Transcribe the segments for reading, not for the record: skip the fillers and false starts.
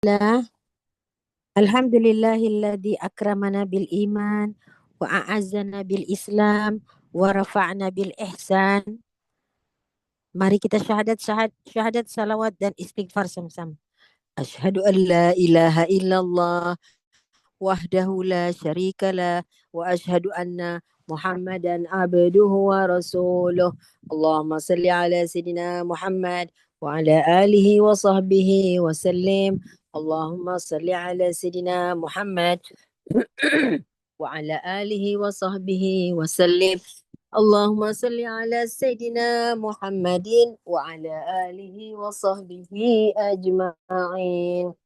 Lah, alhamdulillahilladzi akramana bil iman wa a'azzana bil Islam wa rafa'na bil ihsan. Mari kita syahadat salawat dan istighfar sama-sama. Asyhadu an la ilaha illallah wahdahu la syarika lah wa asyhadu anna Muhammadan abduhu wa rasuluh. Allahumma salli ala sayidina Muhammad wa ala alihi wa sahbihi wa sallim. Allahumma salli ala sayidina Muhammad wa ala alihi wa sahbihi wa sallim. Allahumma salli ala sayidina Muhammadin wa ala alihi wa sahbihi ajma'in.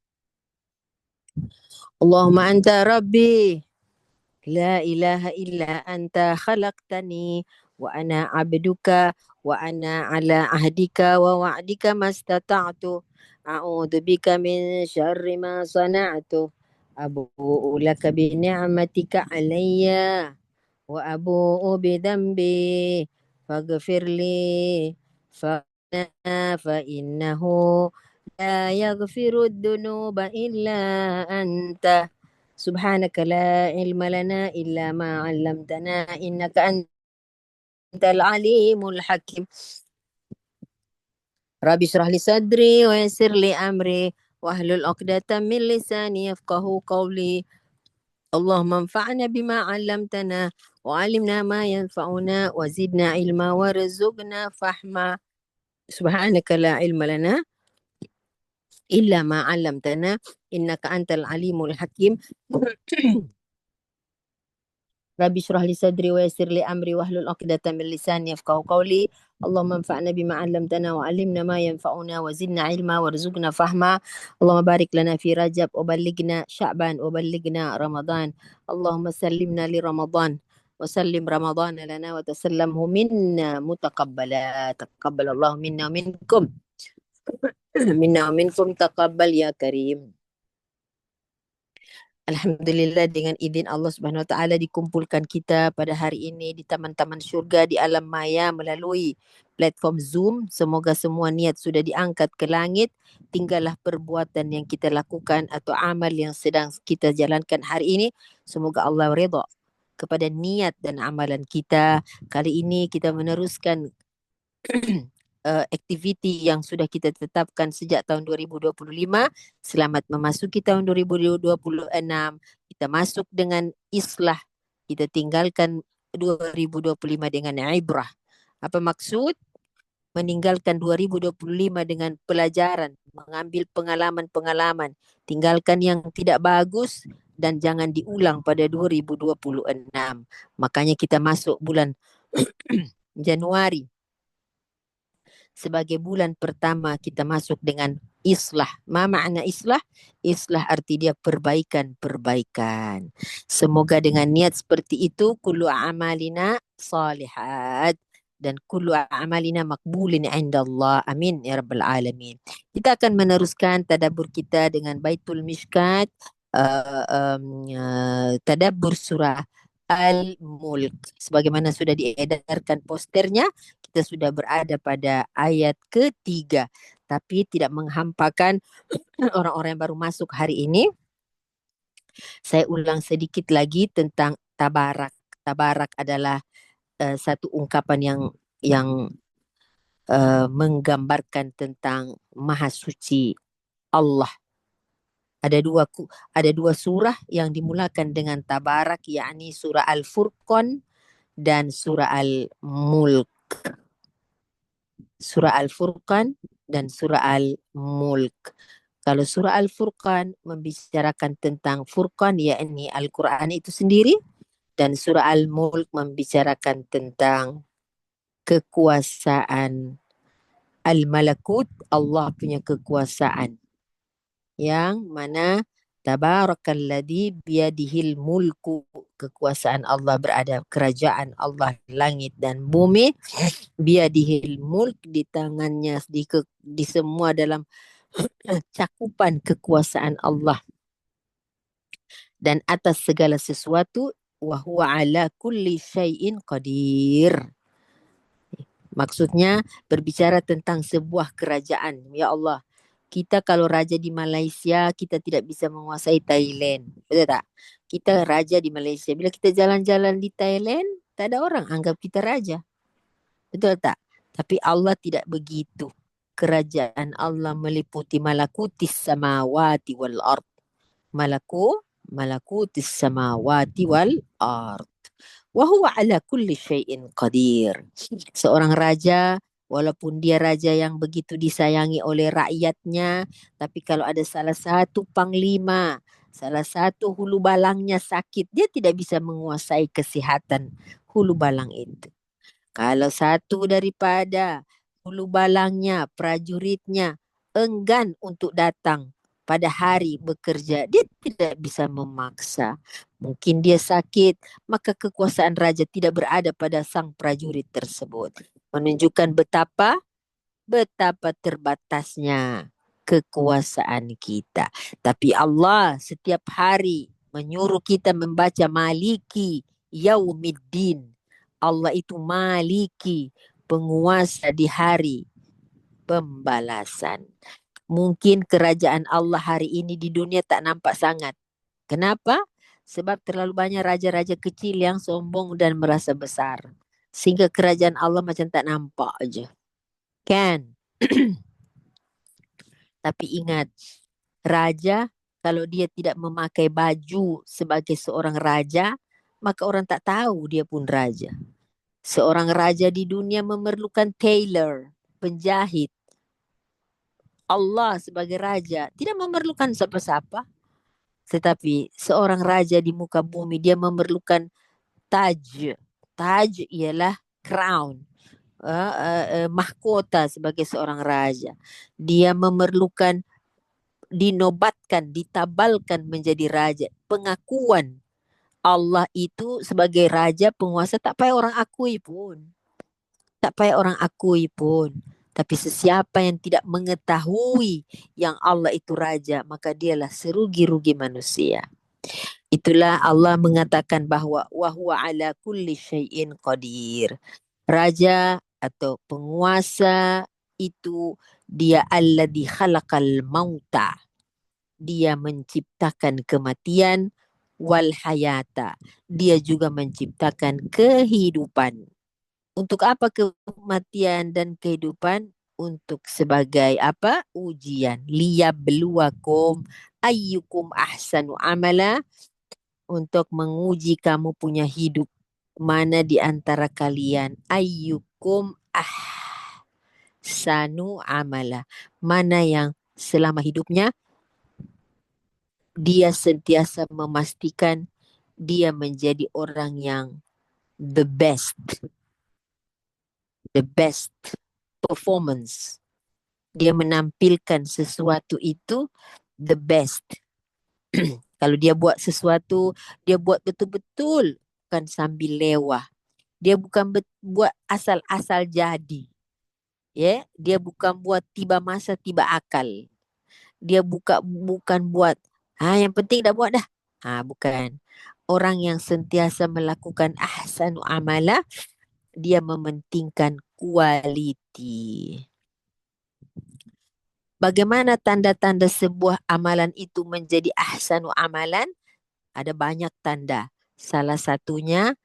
Allahumma anta rabbi la ilaha illa anta khalaqtani wa ana abduka wa ana ala ahdika wa wa'dika mastata'tu a'udzu bika min syarri ma sana'tu abu'u laka bi ni'matika alayya wa abu'u bi dhanbi faghfirli fa innahu la yaghfiru dhunuba illa anta. Subhanaka la ilma lana illa ma 'allamtana innaka antal alimul hakim. Rabbi shrah li sadri wa yassir li amri wahlul 'uqdatam min lisani yafqahu qawli. Allahumma anfa'na bima 'allamtana wa 'allimna ma yanfa'una wa zidna ilma warzuqna fahma. Subhanaka la ilma lana illa ma 'allamtana innaka antal alimul hakim. Rabbi shrah li sadri wa yassir li amri wahlul 'uqdatam min lisani yafqahu qawli. Allahumma anfa'na bima 'allamtana wa 'allimna ma yanfa'una wa zidna ilma warzuqna fahma. Allahumma barik lana fi Rajab wa ballighna Sya'ban wa ballighna Ramadan. Allahumma sallimna li Ramadan wa sallim Ramadan lana wa tasallamhu minna mutaqabbala. Taqabbalallahu minna wa minkum. Minna wa minkum taqabbal ya karim. Alhamdulillah, dengan izin Allah Subhanahu Wa Taala dikumpulkan kita pada hari ini di taman-taman syurga di alam maya melalui platform Zoom. Semoga semua niat sudah diangkat ke langit. Tinggallah perbuatan yang kita lakukan atau amal yang sedang kita jalankan hari ini. Semoga Allah redha kepada niat dan amalan kita. Kali ini kita meneruskan aktiviti yang sudah kita tetapkan sejak tahun 2025. Selamat memasuki tahun 2026. Kita masuk dengan islah. Kita tinggalkan 2025 dengan ibrah. Apa maksud? Meninggalkan 2025 dengan pelajaran, mengambil pengalaman-pengalaman, tinggalkan yang tidak bagus dan jangan diulang pada 2026. Makanya kita masuk bulan Januari sebagai bulan pertama, kita masuk dengan islah. Ma makna islah? Islah arti dia perbaikan-perbaikan. Semoga dengan niat seperti itu kullu amalina salihat dan kullu amalina makbulin indallah. Amin ya rabbal alamin. Kita akan meneruskan tadabbur kita dengan Baitul Mishkat, tadabbur surah Al-Mulk. Sebagaimana sudah diedarkan posternya, kita sudah berada pada ayat ketiga. Tapi tidak menghampakan orang-orang yang baru masuk hari ini. Saya ulang sedikit lagi tentang tabarak. Tabarak adalah satu ungkapan yang menggambarkan tentang maha suci Allah. Ada dua surah yang dimulakan dengan tabarak, yakni surah Al-Furqan dan surah Al-Mulk. Surah Al-Furqan dan surah Al-Mulk. Kalau surah Al-Furqan membicarakan tentang Furqan, yakni Al-Quran itu sendiri, dan surah Al-Mulk membicarakan tentang kekuasaan Al-Malakut, Allah punya kekuasaan, yang mana tabarakalladzi biyadihil mulku, kekuasaan Allah berada, kerajaan Allah langit dan bumi, biyadihil mulk, di tangannya, di semua dalam cakupan kekuasaan Allah, dan atas segala sesuatu, wa huwa ala kulli syai'in qadir. Maksudnya berbicara tentang sebuah kerajaan. Ya Allah, Kita kalau raja di Malaysia, kita tidak bisa menguasai Thailand. Betul tak? Kita raja di Malaysia. Bila kita jalan-jalan di Thailand, tak ada orang anggap kita raja. Betul tak? Tapi Allah tidak begitu. Kerajaan Allah meliputi malakutis samawati wal ard. Malakutis samawati wal ard. Wa huwa ala kulli syai'in qadir. Seorang raja, walaupun dia raja yang begitu disayangi oleh rakyatnya, tapi kalau ada salah satu panglima, salah satu hulu balangnya sakit, dia tidak bisa menguasai kesihatan hulu balang itu. Kalau satu daripada hulu balangnya, prajuritnya enggan untuk datang pada hari bekerja, dia tidak bisa memaksa. Mungkin dia sakit, maka kekuasaan raja tidak berada pada sang prajurit tersebut. Menunjukkan betapa terbatasnya kekuasaan kita. Tapi Allah setiap hari menyuruh kita membaca Maliki Yaumiddin. Allah itu Maliki, penguasa di hari pembalasan. Mungkin kerajaan Allah hari ini di dunia tak nampak sangat. Kenapa? Sebab terlalu banyak raja-raja kecil yang sombong dan merasa besar. Sehingga kerajaan Allah macam tak nampak aja. Kan? Tapi ingat, raja kalau dia tidak memakai baju sebagai seorang raja, maka orang tak tahu dia pun raja. Seorang raja di dunia memerlukan tailor, penjahit. Allah sebagai raja tidak memerlukan siapa-siapa. Tetapi seorang raja di muka bumi dia memerlukan taj. Taj ialah crown, mahkota sebagai seorang raja. Dia memerlukan dinobatkan, ditabalkan menjadi raja. Pengakuan Allah itu sebagai raja penguasa tak payah orang akui pun. Tak payah orang akui pun. Tapi sesiapa yang tidak mengetahui yang Allah itu raja, maka dialah serugi-rugi manusia. Itulah Allah mengatakan bahwa wahwa ala kulli syai'in qadir. Raja atau penguasa itu dia alladhi khalaqal mauta. Dia menciptakan kematian wal hayata. Dia juga menciptakan kehidupan. Untuk apa kematian dan kehidupan? Untuk sebagai apa? Ujian. Liyabluwakum ayyukum ahsanu amala. Untuk menguji kamu punya hidup. Mana di antara kalian ayyukum ahsanu amala. Mana yang selama hidupnya dia sentiasa memastikan dia menjadi orang yang the best performance. Dia menampilkan sesuatu itu the best. Kalau dia buat sesuatu, dia buat betul-betul, bukan sambil lewah. Dia bukan buat asal-asal jadi. Ya, dia bukan buat tiba masa tiba akal. Dia bukan buat yang penting dah buat dah. Bukan. Orang yang sentiasa melakukan ahsanu amala, dia mementingkan kualiti. Bagaimana tanda-tanda sebuah amalan itu menjadi ahsanu amalan? Ada banyak tanda. Salah satunya,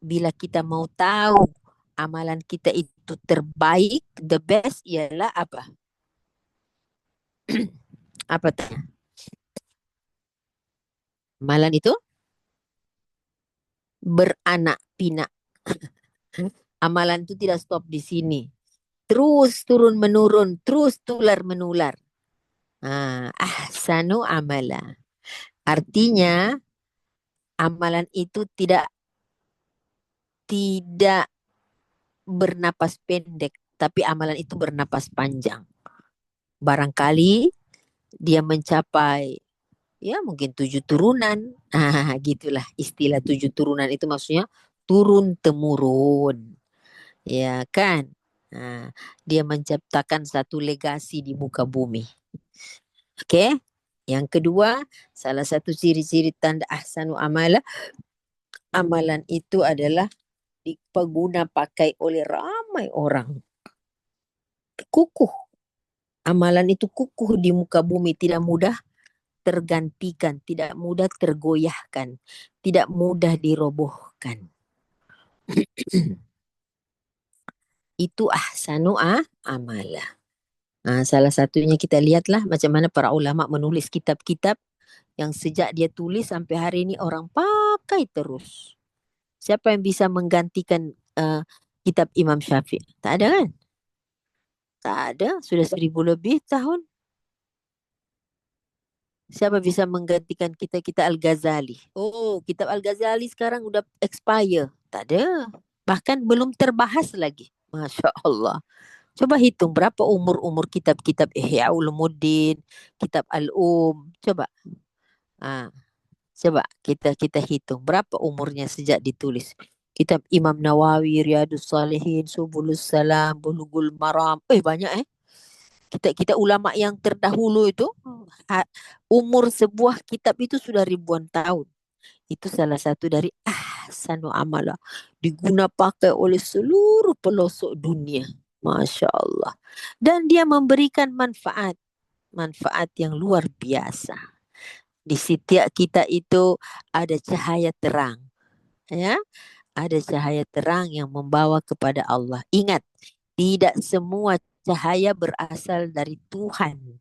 bila kita mau tahu amalan kita itu terbaik, the best ialah apa? Apa tanya? Amalan itu beranak pinak. Amalan itu tidak stop di sini. Terus turun menurun, terus tular menular. Ahsanu amala. Artinya amalan itu tidak bernapas pendek, tapi amalan itu bernapas panjang. Barangkali dia mencapai ya mungkin 7 turunan. Gitulah istilah 7 turunan itu maksudnya turun temurun. Ya kan? Dia menciptakan satu legasi di muka bumi. Oke? Yang kedua, salah satu ciri-ciri tanda ahsanu amala, amalan itu adalah dipeguna pakai oleh ramai orang. Kukuh. Amalan itu kukuh di muka bumi, tidak mudah tergantikan, tidak mudah tergoyahkan, tidak mudah dirobohkan. Itu ahsanu amalah. Salah satunya kita lihatlah macam mana para ulama menulis kitab-kitab yang sejak dia tulis sampai hari ini orang pakai terus. Siapa yang bisa menggantikan kitab Imam Syafi'i? Tak ada kan? Tak ada, sudah 1000 lebih tahun. Siapa bisa menggantikan kita Al-Ghazali? Oh, kitab Al-Ghazali sekarang udah expire. Tak ada. Bahkan belum terbahas lagi. Masya Allah. Coba hitung berapa umur-umur kitab-kitab Ihya Ulumuddin, kitab Coba. Ah, coba kita hitung berapa umurnya sejak ditulis. Kitab Imam Nawawi, Riyadus Salihin, Subulus Salam, Bulughul Maram. Banyak kita kita ulama yang terdahulu itu umur sebuah kitab itu sudah ribuan tahun. Itu salah satu dari ahsanu amala, diguna pakai oleh seluruh pelosok dunia. Masya Allah. Dan dia memberikan manfaat yang luar biasa. Di setiap kita itu ada cahaya terang, ya, ada cahaya terang yang membawa kepada Allah. Ingat, tidak semua cahaya berasal dari Tuhan.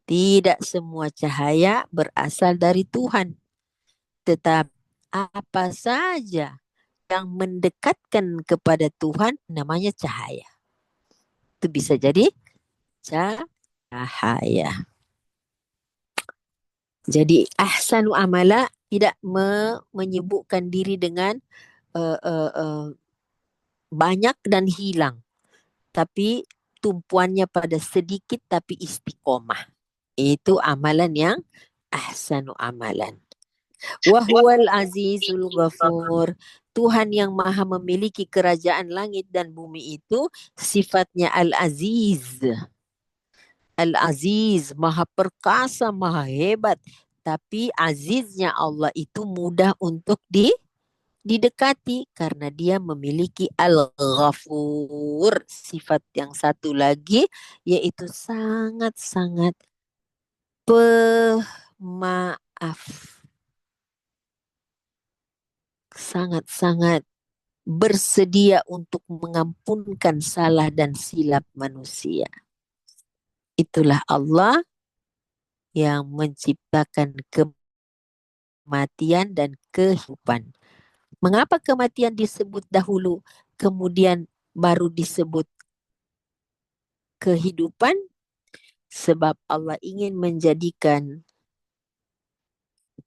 Tidak semua cahaya berasal dari Tuhan. Tetapi apa saja yang mendekatkan kepada Tuhan namanya cahaya. Itu bisa jadi cahaya. Jadi ahsanu amala tidak menyibukkan diri dengan uh, uh, uh, banyak dan hilang. Tapi tumpuannya pada sedikit tapi istiqomah. Itu amalan yang ahsanu amalan. Wahuwal azizul ghafur. Tuhan yang maha memiliki kerajaan langit dan bumi itu sifatnya al-aziz. Al-aziz, maha perkasa, maha hebat. Tapi aziznya Allah itu mudah untuk didekati karena dia memiliki al-ghafur. Sifat yang satu lagi yaitu sangat-sangat pemaaf. Sangat-sangat bersedia untuk mengampunkan salah dan silap manusia. Itulah Allah yang menciptakan kematian dan kehidupan. Mengapa kematian disebut dahulu, kemudian baru disebut kehidupan? Sebab Allah ingin menjadikan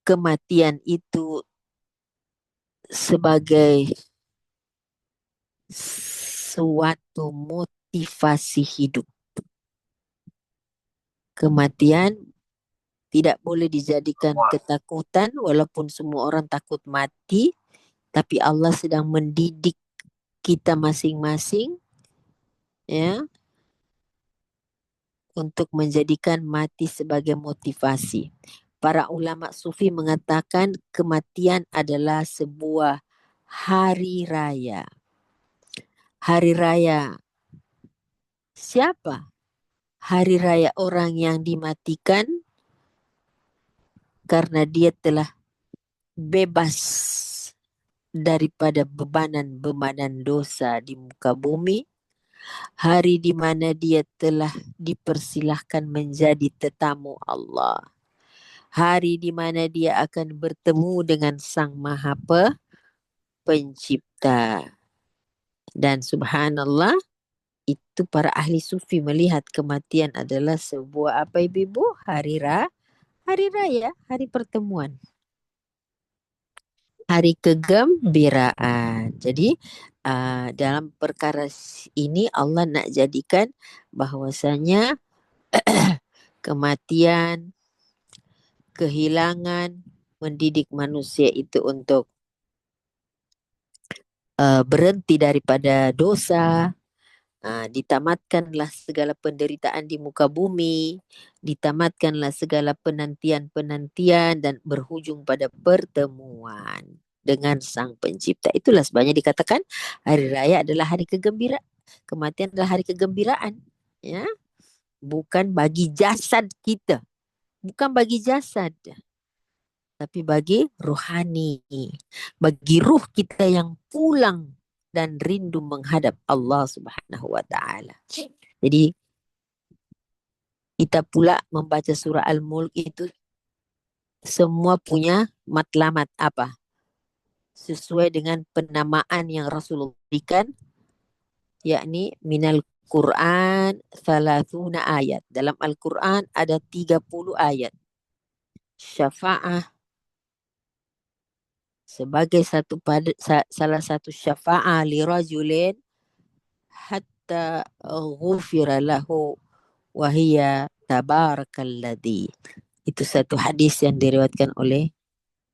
kematian itu sebagai suatu motivasi hidup. Kematian tidak boleh dijadikan ketakutan, walaupun semua orang takut mati, tapi Allah sedang mendidik kita masing-masing, ya, untuk menjadikan mati sebagai motivasi. Para ulama sufi mengatakan kematian adalah sebuah hari raya. Hari raya siapa? Hari raya orang yang dimatikan karena dia telah bebas daripada bebanan-bebanan dosa di muka bumi. Hari di mana dia telah dipersilahkan menjadi tetamu Allah. Hari di mana dia akan bertemu dengan Sang Maha Pencipta. Dan subhanallah, itu para ahli sufi melihat kematian adalah sebuah apa ibu-ibu? Hari raya, hari pertemuan. Hari kegembiraan. Jadi dalam perkara ini Allah nak jadikan bahwasanya kematian, kehilangan mendidik manusia itu untuk berhenti daripada dosa, ditamatkanlah segala penderitaan di muka bumi, ditamatkanlah segala penantian-penantian dan berhujung pada pertemuan dengan Sang Pencipta. Itulah sebabnya dikatakan hari raya adalah hari kegembiraan, kematian adalah hari kegembiraan, ya. bukan bagi jasad kita, bukan bagi jasad, tapi bagi rohani, bagi ruh kita yang pulang dan rindu menghadap Allah Subhanahu wa taala. Jadi kita pula membaca surah Al-Mulk itu semua punya matlamat apa? Sesuai dengan penamaan yang Rasulullah berikan, yakni minal Quran thalathuna ayat. Dalam Al-Quran ada 30 ayat. Syafa'ah sebagai salah satu syafa'ah li rajulin hatta ghufira lahu wa hiya tabarakalladzi. Itu satu hadis yang diriwayatkan oleh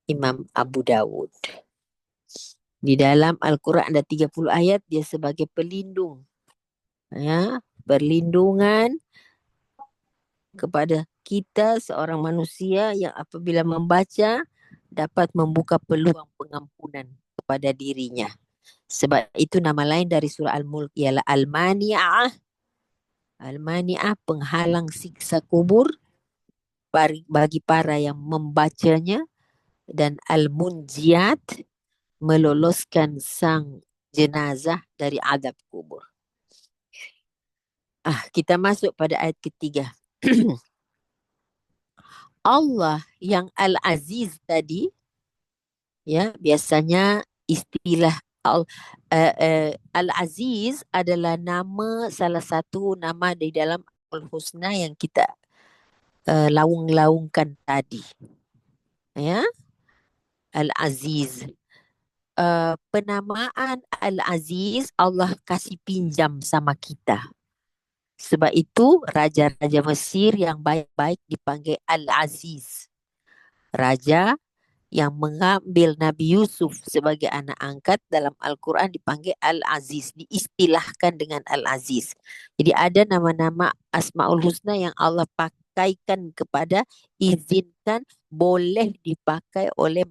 Imam Abu Dawud. Di dalam Al-Quran ada 30 ayat, dia sebagai pelindung. Ya, perlindungan kepada kita seorang manusia yang apabila membaca dapat membuka peluang pengampunan kepada dirinya. Sebab itu nama lain dari surah Al-Mulk ialah Al-Mani'ah. Al-Mani'ah, penghalang siksa kubur bagi para yang membacanya, dan Al-Munjiat, meloloskan sang jenazah dari adab kubur. Kita masuk pada ayat ketiga. Allah yang Al-Aziz tadi, ya, biasanya istilah Al-Aziz adalah nama, salah satu nama di dalam Al-Husna yang kita laung-laungkan tadi. Ya, Al-Aziz. Penamaan Al-Aziz Allah kasih pinjam sama kita. Sebab itu raja-raja Mesir yang baik-baik dipanggil Al-Aziz. Raja yang mengambil Nabi Yusuf sebagai anak angkat dalam Al-Quran dipanggil Al-Aziz, diistilahkan dengan Al-Aziz. Jadi ada nama-nama Asmaul Husna yang Allah pakaikan kepada, izinkan boleh dipakai oleh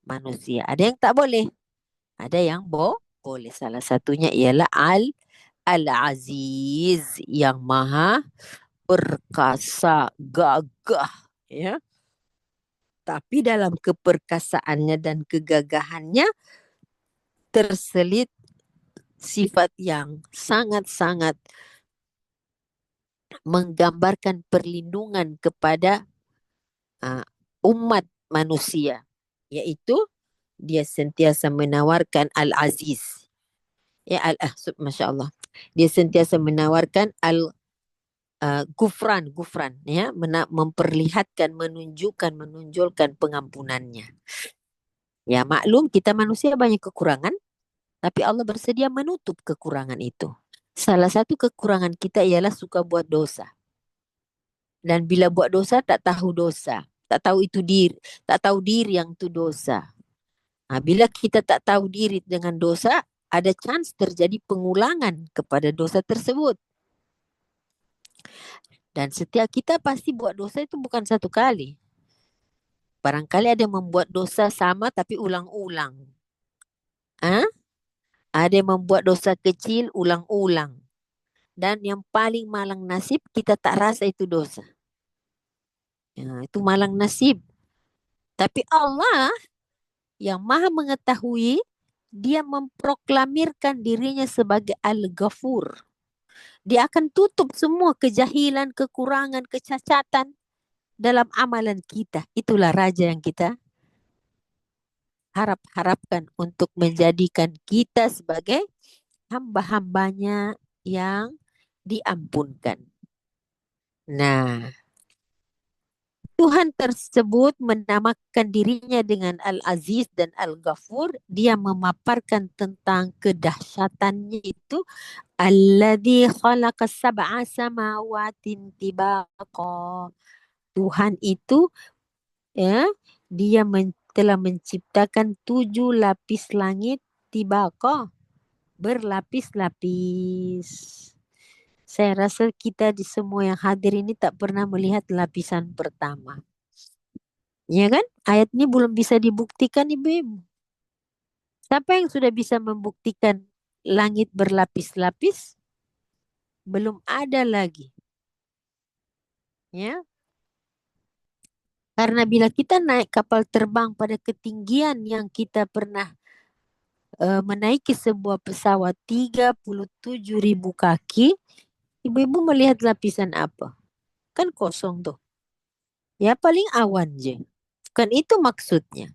manusia. Ada yang tak boleh, ada yang boleh. Salah satunya ialah Al-Aziz, yang maha perkasa, gagah, ya. Tapi dalam keperkasaannya dan kegagahannya terselit sifat yang sangat-sangat menggambarkan perlindungan kepada umat manusia, yaitu dia sentiasa menawarkan Al-Aziz. Ya, Masya Allah. Dia sentiasa menawarkan gufran, ya, memperlihatkan, menunjukkan pengampunannya. Ya, maklum kita manusia banyak kekurangan, tapi Allah bersedia menutup kekurangan itu. Salah satu kekurangan kita ialah suka buat dosa. Dan bila buat dosa tak tahu dosa, tak tahu itu diri, tak tahu diri yang itu dosa. Bila kita tak tahu diri dengan dosa, ada chance terjadi pengulangan kepada dosa tersebut. Dan setiap kita pasti buat dosa itu bukan satu kali. Barangkali ada yang membuat dosa sama tapi ulang-ulang. Ada yang membuat dosa kecil ulang-ulang. Dan yang paling malang nasib, kita tak rasa itu dosa. Ya, itu malang nasib. Tapi Allah yang maha mengetahui, dia memproklamirkan dirinya sebagai Al-Ghafur. Dia akan tutup semua kejahilan, kekurangan, kecacatan dalam amalan kita. Itulah Raja yang kita harapkan untuk menjadikan kita sebagai hamba-hambanya yang diampunkan. Nah, Tuhan tersebut menamakan dirinya dengan Al-Aziz dan Al-Ghafur. Dia memaparkan tentang kedahsyatannya itu. Alladzi khalaqa sab'a samawatin tibaqa. Tuhan itu, ya, dia telah menciptakan 7 lapis langit tibaqa, berlapis-lapis. Saya rasa kita di semua yang hadir ini tak pernah melihat lapisan pertama. Ya kan? Ayat ini belum bisa dibuktikan, Ibu-ibu. Siapa yang sudah bisa membuktikan langit berlapis-lapis? Belum ada lagi. Ya, karena bila kita naik kapal terbang pada ketinggian yang kita pernah menaiki sebuah pesawat 37.000 kaki, ibu-ibu melihat lapisan apa? Kan kosong tuh. Ya paling awan je. Bukan itu maksudnya.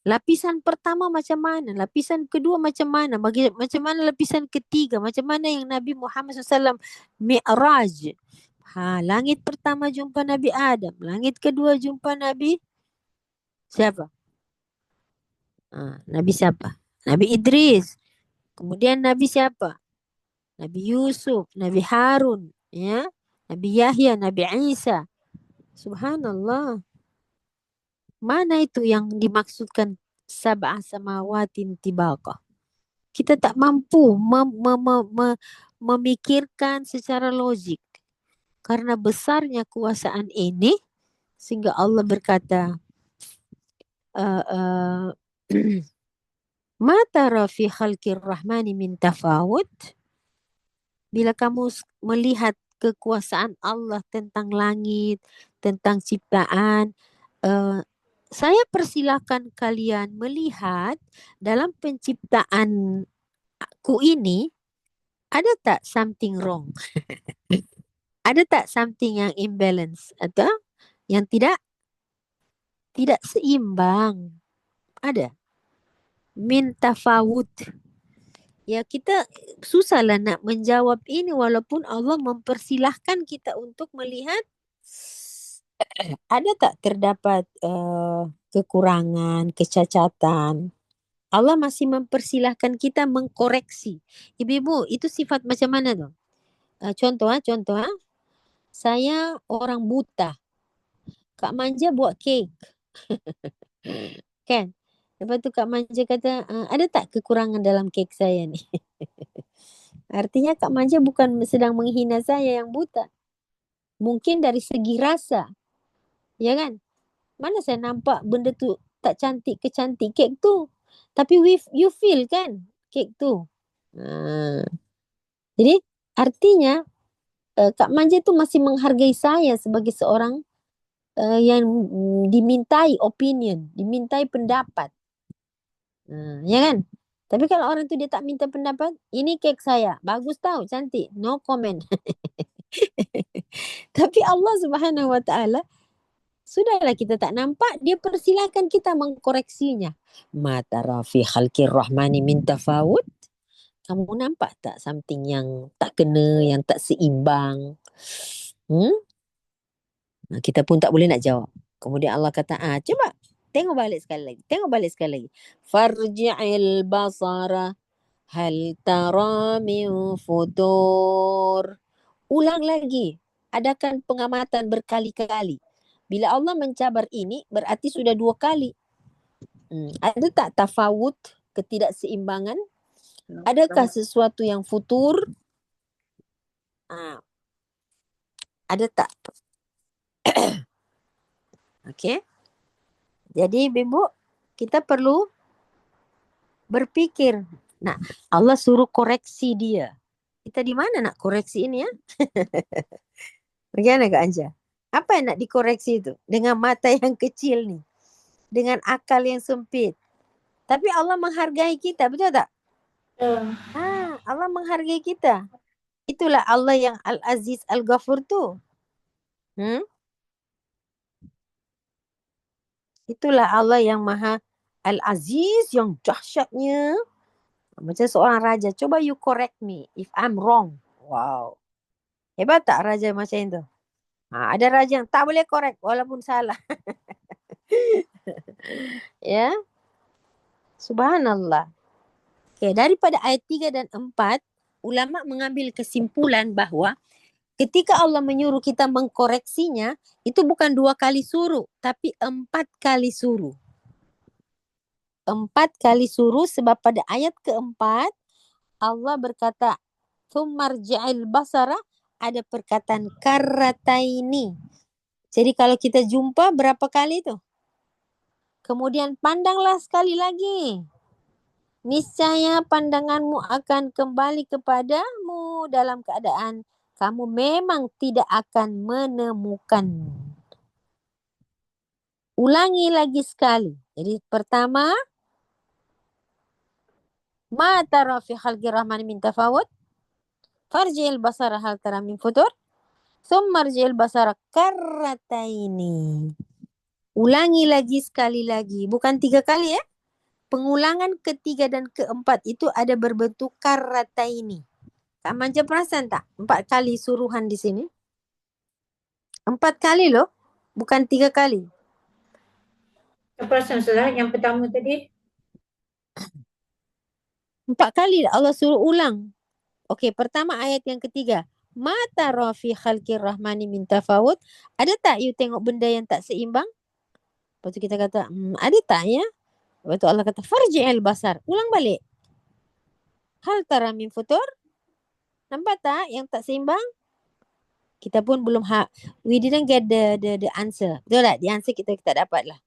Lapisan pertama macam mana? Lapisan kedua macam mana? Macam mana lapisan ketiga? Macam mana yang Nabi Muhammad SAW Mi'raj? Langit pertama jumpa Nabi Adam. Langit kedua jumpa Nabi siapa? Nabi siapa? Nabi Idris. Kemudian Nabi siapa? Nabi Yusuf, Nabi Harun, ya, Nabi Yahya, Nabi Isa. Subhanallah. Mana itu yang dimaksudkan sab'a samawatin tibaqa? Kita tak mampu memikirkan secara logik. Karena besarnya kuasaan ini, sehingga Allah berkata, Ma tara fi khalqir rahmani min tafawut. Bila kamu melihat kekuasaan Allah tentang langit, tentang ciptaan, saya persilakan kalian melihat dalam penciptaanku ini, ada tak something wrong? Ada tak something yang imbalance atau yang tidak seimbang? Ada. Min tafawut. Ya kita susahlah nak menjawab ini walaupun Allah mempersilahkan kita untuk melihat ada tak terdapat kekurangan, kecacatan. Allah masih mempersilahkan kita mengkoreksi. Ibu-ibu, itu sifat macam mana tu? Contoh. Saya orang buta. Kak Manja buat kek. Kan? Lepas tu Kak Manja kata, ada tak kekurangan dalam kek saya ni? Artinya Kak Manja bukan sedang menghina saya yang buta. Mungkin dari segi rasa. Ya kan? Mana saya nampak benda tu tak cantik kecantik kek tu. Tapi you feel kan kek tu. Jadi artinya Kak Manja tu masih menghargai saya sebagai seorang yang dimintai opinion, dimintai pendapat. Ya kan? Tapi kalau orang tu dia tak minta pendapat, ini kek saya, bagus tau, cantik, no comment. Tapi Allah Subhanahu Wa Taala, sudahlah kita tak nampak, dia persilahkan kita mengkoreksinya. Mata rafi khalqir rahmani min tafawut. Kamu nampak tak something yang tak kena, yang tak seimbang? Kita pun tak boleh nak jawab. Kemudian Allah kata, coba tengok balik sekali lagi. Farji'il basara hal tara min futur. Ulang lagi. Adakan pengamatan berkali-kali. Bila Allah mencabar ini, berarti sudah 2 kali. Ada tak tafawut, ketidakseimbangan? Adakah sesuatu yang futur? Ada tak? Okey. Jadi Ibu, kita perlu berpikir. Nah, Allah suruh koreksi dia. Kita di mana nak koreksi ini ya? Bagaimana Kak Anja? Apa yang nak dikoreksi itu? Dengan mata yang kecil nih. Dengan akal yang sempit. Tapi Allah menghargai kita, betul tak? Allah menghargai kita. Itulah Allah yang Al-Aziz Al-Ghafur tu. Itulah Allah yang Maha Al-Aziz, yang dahsyatnya. Macam seorang raja. Coba you correct me if I'm wrong. Wow. Hebat tak raja macam itu? Ada raja yang tak boleh correct walaupun salah. Ya. Subhanallah. Okay, daripada ayat 3 dan 4, ulama mengambil kesimpulan bahawa ketika Allah menyuruh kita mengkoreksinya, itu bukan 2 kali suruh, tapi 4 kali suruh. 4 kali suruh sebab pada ayat keempat, Allah berkata, Tsummarji'il basara, ada perkataan karrataini. Jadi kalau kita jumpa berapa kali tu? Kemudian pandanglah sekali lagi. Niscaya pandanganmu akan kembali kepadamu dalam keadaan kamu memang tidak akan menemukan. Ulangi lagi sekali. Jadi pertama, ma tara fi khalqi rahman min tafawut, farji'il basara hal tara min futur, thumma rji'il basara karrataini. Ulangi lagi sekali lagi. Bukan 3 kali ya. Pengulangan ketiga dan keempat itu ada berbentuk karrataini. Kak Manja perasan tak? 4 kali suruhan di sini. 4 kali loh. Bukan 3 kali. Perasan Ustazah, yang pertama tadi 4 kali Allah suruh ulang. Okey, pertama ayat yang ketiga. Ma tara fi khalqir rahmani min tafawut. Ada tak you tengok benda yang tak seimbang? Lepas tu kita kata, ada tak ya? Lepas tu Allah kata, farji'il basar. Ulang balik. Hal tara min futur. Nampak tak yang tak seimbang? Kita pun belum we didn't get the answer. Betul tak? The answer kita dapat lah.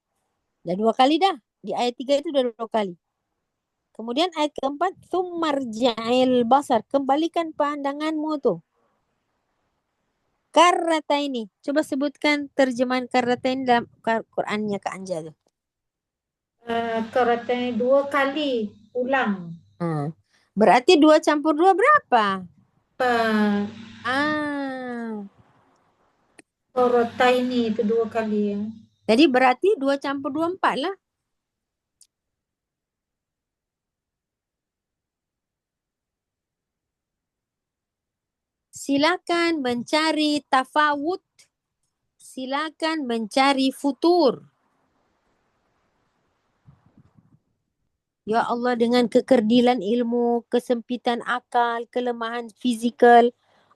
Dah 2 kali dah. Di ayat 3 itu dah 2 kali. Kemudian ayat keempat, tsummarja'il basar. Kembalikan pandanganmu tu. Karrataini. Coba sebutkan terjemahan karrataini dalam Qurannya Kak Anja tu. karatanya 2 kali ulang. Berarti 2 campur 2 berapa? Uh, Ah. Karataini itu 2 kali ya. Jadi berarti 2 campur 2 4 lah. Silakan mencari tafawut. Silakan mencari futur. Ya Allah, dengan kekerdilan ilmu, kesempitan akal, kelemahan fizikal,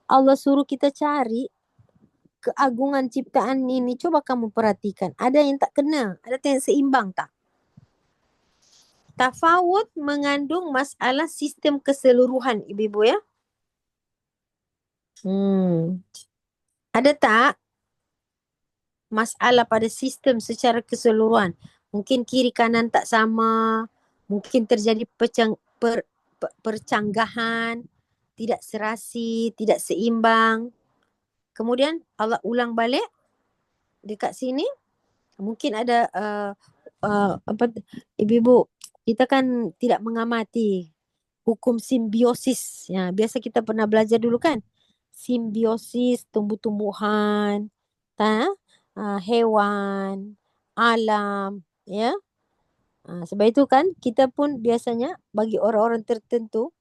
Allah suruh kita cari keagungan ciptaan ini. Coba kamu perhatikan. Ada yang tak kena, ada yang seimbang tak? Tafawut mengandung masalah sistem keseluruhan, ibu-ibu ya. Ada tak masalah pada sistem secara keseluruhan? Mungkin kiri kanan tak sama, mungkin terjadi percanggahan, tidak serasi, tidak seimbang. Kemudian Allah ulang balik dekat sini. Mungkin ada ibu-ibu, kita kan tidak mengamati hukum simbiosis. Ya, biasa kita pernah belajar dulu kan. Simbiosis tumbuh-tumbuhan, hewan, alam, ya. Sebab itu kan kita pun biasanya bagi orang-orang tertentu,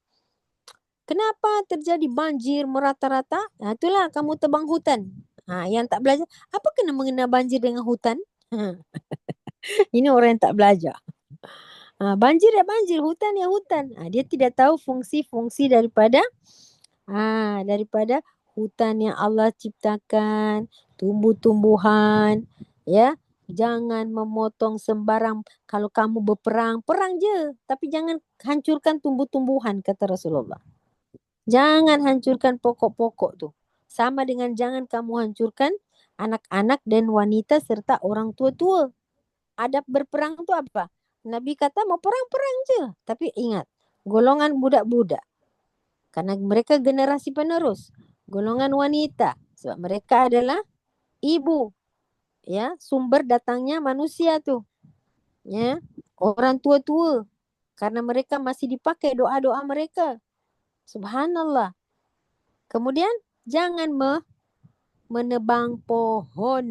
kenapa terjadi banjir merata-rata? Itulah kamu tebang hutan. Yang tak belajar, apa kena mengena banjir dengan hutan? Ini orang yang tak belajar. Banjir ya banjir, hutan ya hutan. Dia tidak tahu fungsi-fungsi daripada hutan yang Allah ciptakan, tumbuh-tumbuhan, ya. Jangan memotong sembarang. Kalau kamu berperang, perang je, tapi jangan hancurkan tumbuh-tumbuhan, kata Rasulullah. Jangan hancurkan pokok-pokok tu. Sama dengan jangan kamu hancurkan anak-anak dan wanita serta orang tua-tua. Adab berperang tu apa? Nabi kata mau perang-perang je. Tapi ingat, golongan budak-budak. Karena mereka generasi penerus. Golongan wanita. Sebab mereka adalah ibu. Ya, sumber datangnya manusia tu. Ya, orang tua-tua. Karena mereka masih dipakai doa-doa mereka. Subhanallah. Kemudian jangan menebang pohon.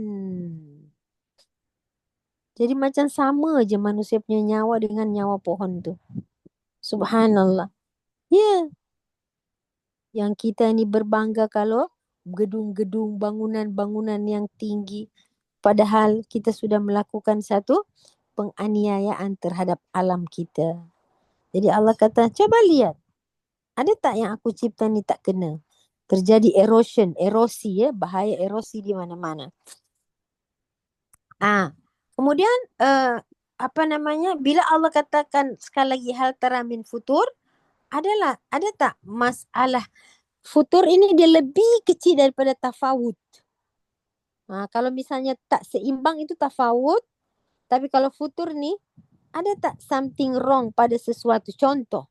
Jadi macam sama je manusia punya nyawa dengan nyawa pohon tu. Subhanallah. Ya. Yang kita ni berbangga kalau gedung-gedung, bangunan-bangunan yang tinggi. Padahal kita sudah melakukan satu penganiayaan terhadap alam kita. Jadi Allah kata, coba lihat. Ada tak yang aku cipta ni tak kena? Terjadi erosi ya, bahaya erosi di mana-mana. Kemudian bila Allah katakan sekali lagi hal tara min futur, ada tak masalah futur ini dia lebih kecil daripada tafawut. Kalau misalnya tak seimbang itu tafawut, tapi kalau futur ni ada tak something wrong pada sesuatu? Contoh,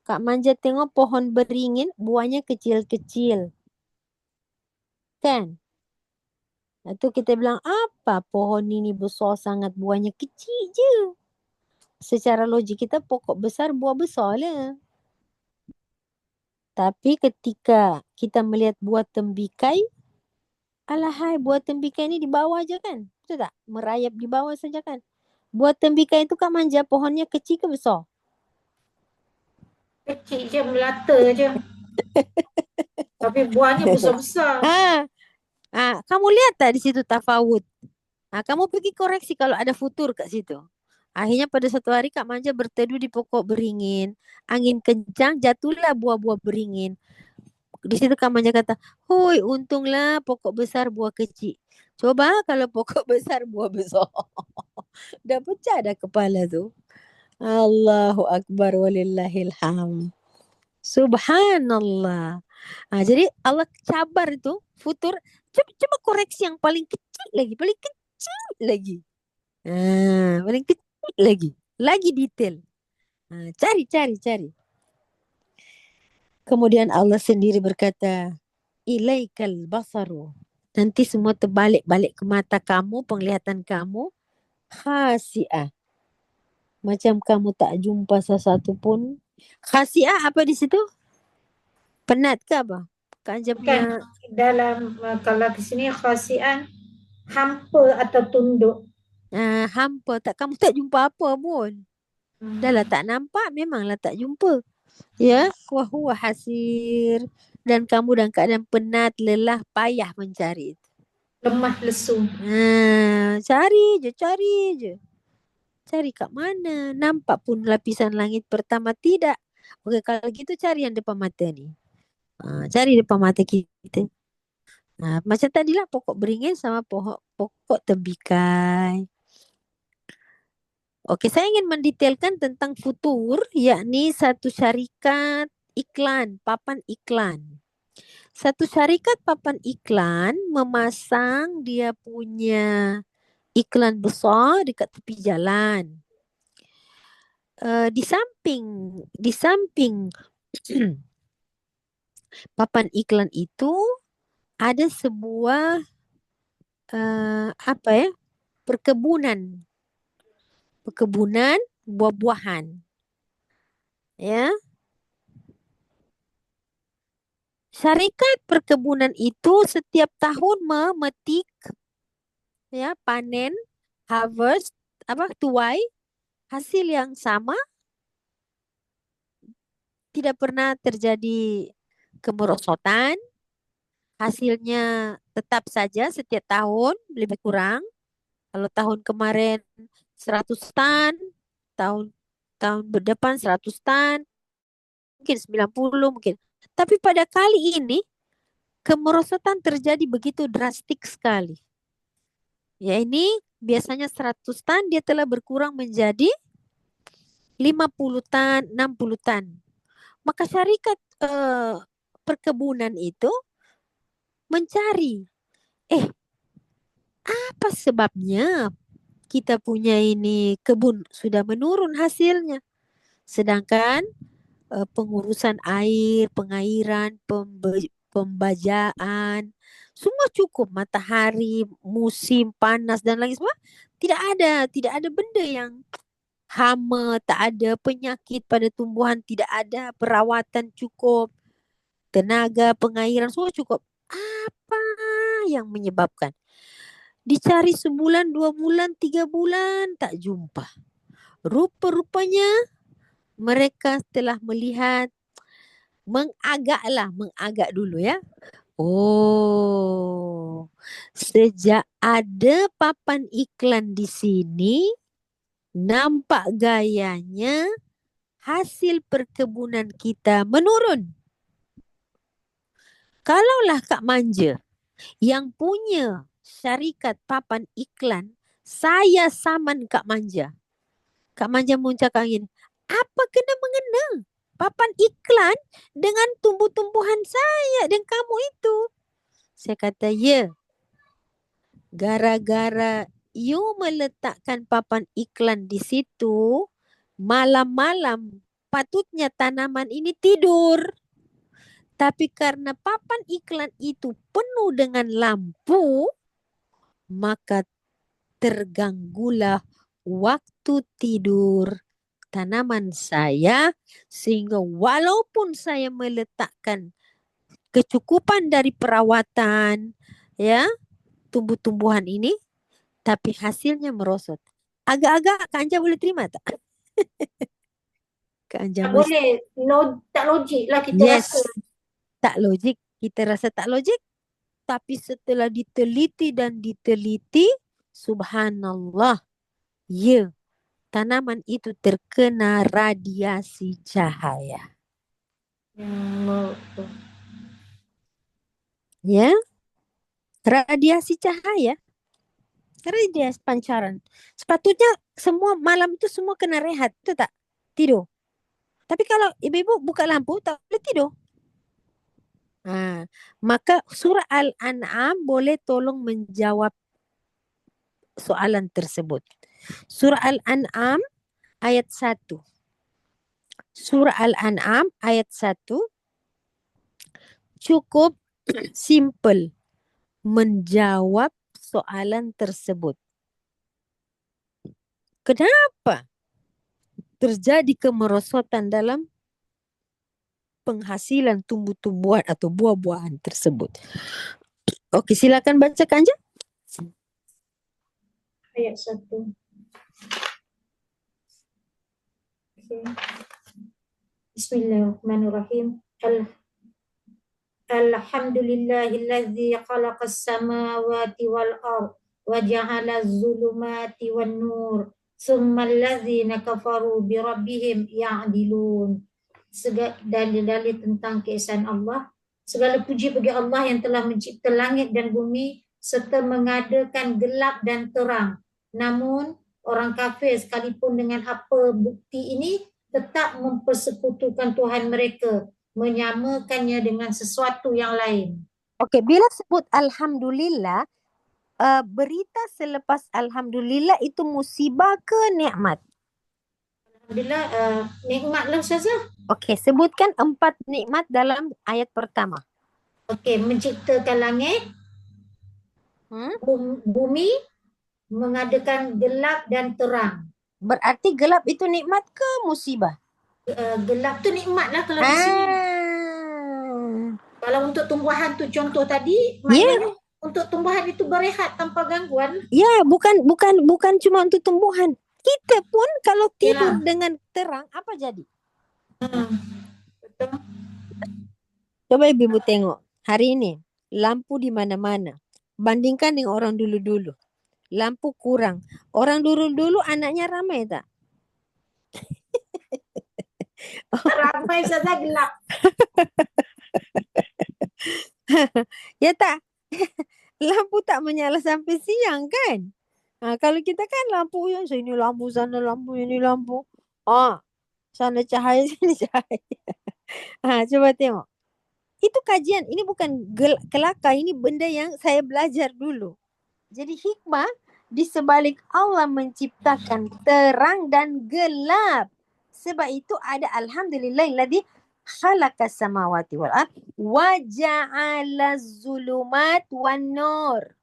Kak Manja tengok pohon beringin, buahnya kecil-kecil. Kan? Itu kita bilang, apa pohon ini besar sangat, buahnya kecil je. Secara logik kita pokok besar, buah besar lah. Tapi ketika kita melihat buah tembikai, alahai buah tembikai ini di bawah aja kan? Betul tak? Merayap di bawah saja kan? Buah tembikai itu kan manja, pohonnya kecil ke besar? Kecil je, melata je. Tapi buahnya besar-besar. Ah, kamu lihat tak di situ tafawut? Kamu pergi koreksi kalau ada futur kat situ. Akhirnya pada satu hari Kak Manja berteduh di pokok beringin. Angin kencang, jatuhlah buah-buah beringin. Di situ Kak Manja kata, "Hui, untunglah pokok besar buah kecil. Coba kalau pokok besar buah besar." Dah pecah dah kepala tu. Allahu Akbar walillahilham. Subhanallah. Jadi Allah cabar itu futur. Coba koreksi yang paling kecil lagi, paling kecil lagi. Paling kecil lagi. Lagi detail. Cari. Kemudian Allah sendiri berkata, ilaikal basaru. Nanti semua terbalik-balik ke mata kamu, penglihatan kamu. Khasi'ah. Macam kamu tak jumpa sesuatu pun. Khasi'ah apa di situ? Penat ke apa? Kanja Bukan punya dalam kalau di sini khasian hampa atau tunduk. hampa. Kamu tak jumpa apa pun. Dah lah Hmm. tak nampak, memanglah tak jumpa. Ya, wahuwa hasir. Dan kamu dalam keadaan penat, lelah, payah mencari itu. Lemah lesu. Cari je. Cari kat mana? Nampak pun lapisan langit pertama? Tidak. Okey, kalau gitu cari yang depan mata ni. Cari depan mata kita. Macam tadilah pokok beringin sama pokok tembikai. Okey, saya ingin mendetailkan tentang futur, yakni satu syarikat iklan, papan iklan. Satu syarikat papan iklan memasang dia punya iklan besar dekat tepi jalan. Di samping papan iklan itu ada sebuah apa ya? Perkebunan buah-buahan. Ya. Syarikat perkebunan itu setiap tahun memetik, ya, panen, harvest, tuai hasil yang sama, tidak pernah terjadi kemerosotan, hasilnya tetap saja setiap tahun lebih kurang. Kalau tahun kemarin 100 tan, tahun tahun berdepan 100 tan, mungkin 90 mungkin. Tapi pada kali ini kemerosotan terjadi begitu drastik sekali. Ya, ini biasanya 100 tan, dia telah berkurang menjadi 50 tan, 60 tan. Maka syarikat perkebunan itu mencari, apa sebabnya kita punya ini kebun sudah menurun hasilnya. Sedangkan pengurusan air, pengairan, pembajaan, semua cukup. Matahari, musim panas dan lain semua tidak ada benda yang hama, tak ada penyakit pada tumbuhan, tidak ada perawatan cukup, tenaga pengairan semua cukup. Apa yang menyebabkan? Dicari sebulan, 2 bulan, 3 bulan tak jumpa. Rupa-rupanya mereka telah melihat, mengagak dulu ya. Oh, sejak ada papan iklan di sini, nampak gayanya hasil perkebunan kita menurun. Kalaulah Kak Manja yang punya syarikat papan iklan, saya saman Kak Manja. Kak Manja muncak angin. Apa kena mengena papan iklan dengan tumbuh-tumbuhan saya dan kamu itu? Saya kata, ya. Gara-gara you meletakkan papan iklan di situ, malam-malam patutnya tanaman ini tidur. Tapi karena papan iklan itu penuh dengan lampu, maka terganggulah waktu tidur tanaman saya, sehingga walaupun saya meletakkan kecukupan dari perawatan ya tumbuh-tumbuhan ini, tapi hasilnya merosot. Agak-agak Kak Anja boleh terima tak? Kak Anja Tak boleh. Tak logik lah kita yes, rasa. tak logik. Kita rasa tak logik. Tapi setelah diteliti dan diteliti, subhanallah, ya, tanaman itu terkena radiasi cahaya. Ya, radiasi cahaya. Radiasi pancaran. Sepatutnya semua malam itu semua kena rehat, itu tak? Tidur. Tapi kalau ibu-ibu buka lampu, tak boleh tidur. Maka surah Al-An'am boleh tolong menjawab soalan tersebut. Surah Al-An'am ayat 1. Surah Al-An'am ayat 1 cukup simple menjawab soalan tersebut. Kenapa terjadi kemerosotan dalam penghasilan tumbuh-tumbuhan atau buah-buahan tersebut? Oke, silakan baca Kanja. Ayat 1. Okay. Bismillahirrahmanirrahim. Alhamdulillahilladzi khalaqas samawati wal ard wa ja'ala az-zulumati wan nur tsummal ladzina kafaru bi rabbihim ya'dilun. Dalil-dalil tentang keesaan Allah. Segala puji bagi Allah yang telah mencipta langit dan bumi serta mengadakan gelap dan terang. Namun orang kafir sekalipun dengan apa bukti ini tetap mempersekutukan Tuhan mereka, menyamakannya dengan sesuatu yang lain. Okey, bila sebut Alhamdulillah, berita selepas Alhamdulillah itu musibah ke nikmat? Alhamdulillah, nikmatlah Ustazah. Okey, sebutkan 4 nikmat dalam ayat pertama. Okey, menciptakan langit, bumi, mengadakan gelap dan terang. Berarti gelap itu nikmat ke musibah? Gelap tu nikmat lah kalau di sini. Kalau untuk tumbuhan tu contoh tadi, maknanya untuk tumbuhan itu berehat tanpa gangguan. Ya, bukan cuma untuk tumbuhan. Kita pun kalau tidur dengan terang, apa jadi? Betul. Coba ibu tengok. Hari ini, lampu di mana-mana. Bandingkan dengan orang dulu-dulu. Lampu kurang. Orang dulu-dulu anaknya ramai tak? Ramai saja gelap. Ya tak? Lampu tak menyala sampai siang kan? Kalau kita kan lampu yang sini lampu, sana lampu, ini lampu. Sana cahaya, sini cahaya. Coba tengok. Itu kajian. Ini bukan kelakar. Ini benda yang saya belajar dulu. Jadi hikmah di sebalik Allah menciptakan terang dan gelap. Sebab itu ada alhamdulillahilladzi khalaqas samawati wal ard wa ja'alaz zulumat wan nur.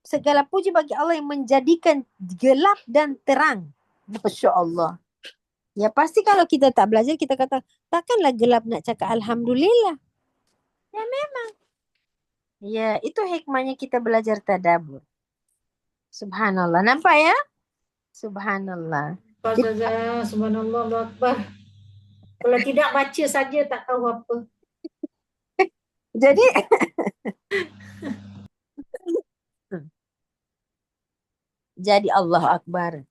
Segala puji bagi Allah yang menjadikan gelap dan terang. Masya Allah. Ya pasti kalau kita tak belajar, kita kata, takkanlah gelap nak cakap alhamdulillah. Ya memang. Ya, itu hikmahnya kita belajar tadabbur. Subhanallah. Nampak ya? Subhanallah. Subhanallah, Allahu Akbar. Kalau tidak baca saja tak tahu apa. Jadi jadi Allah Akbar.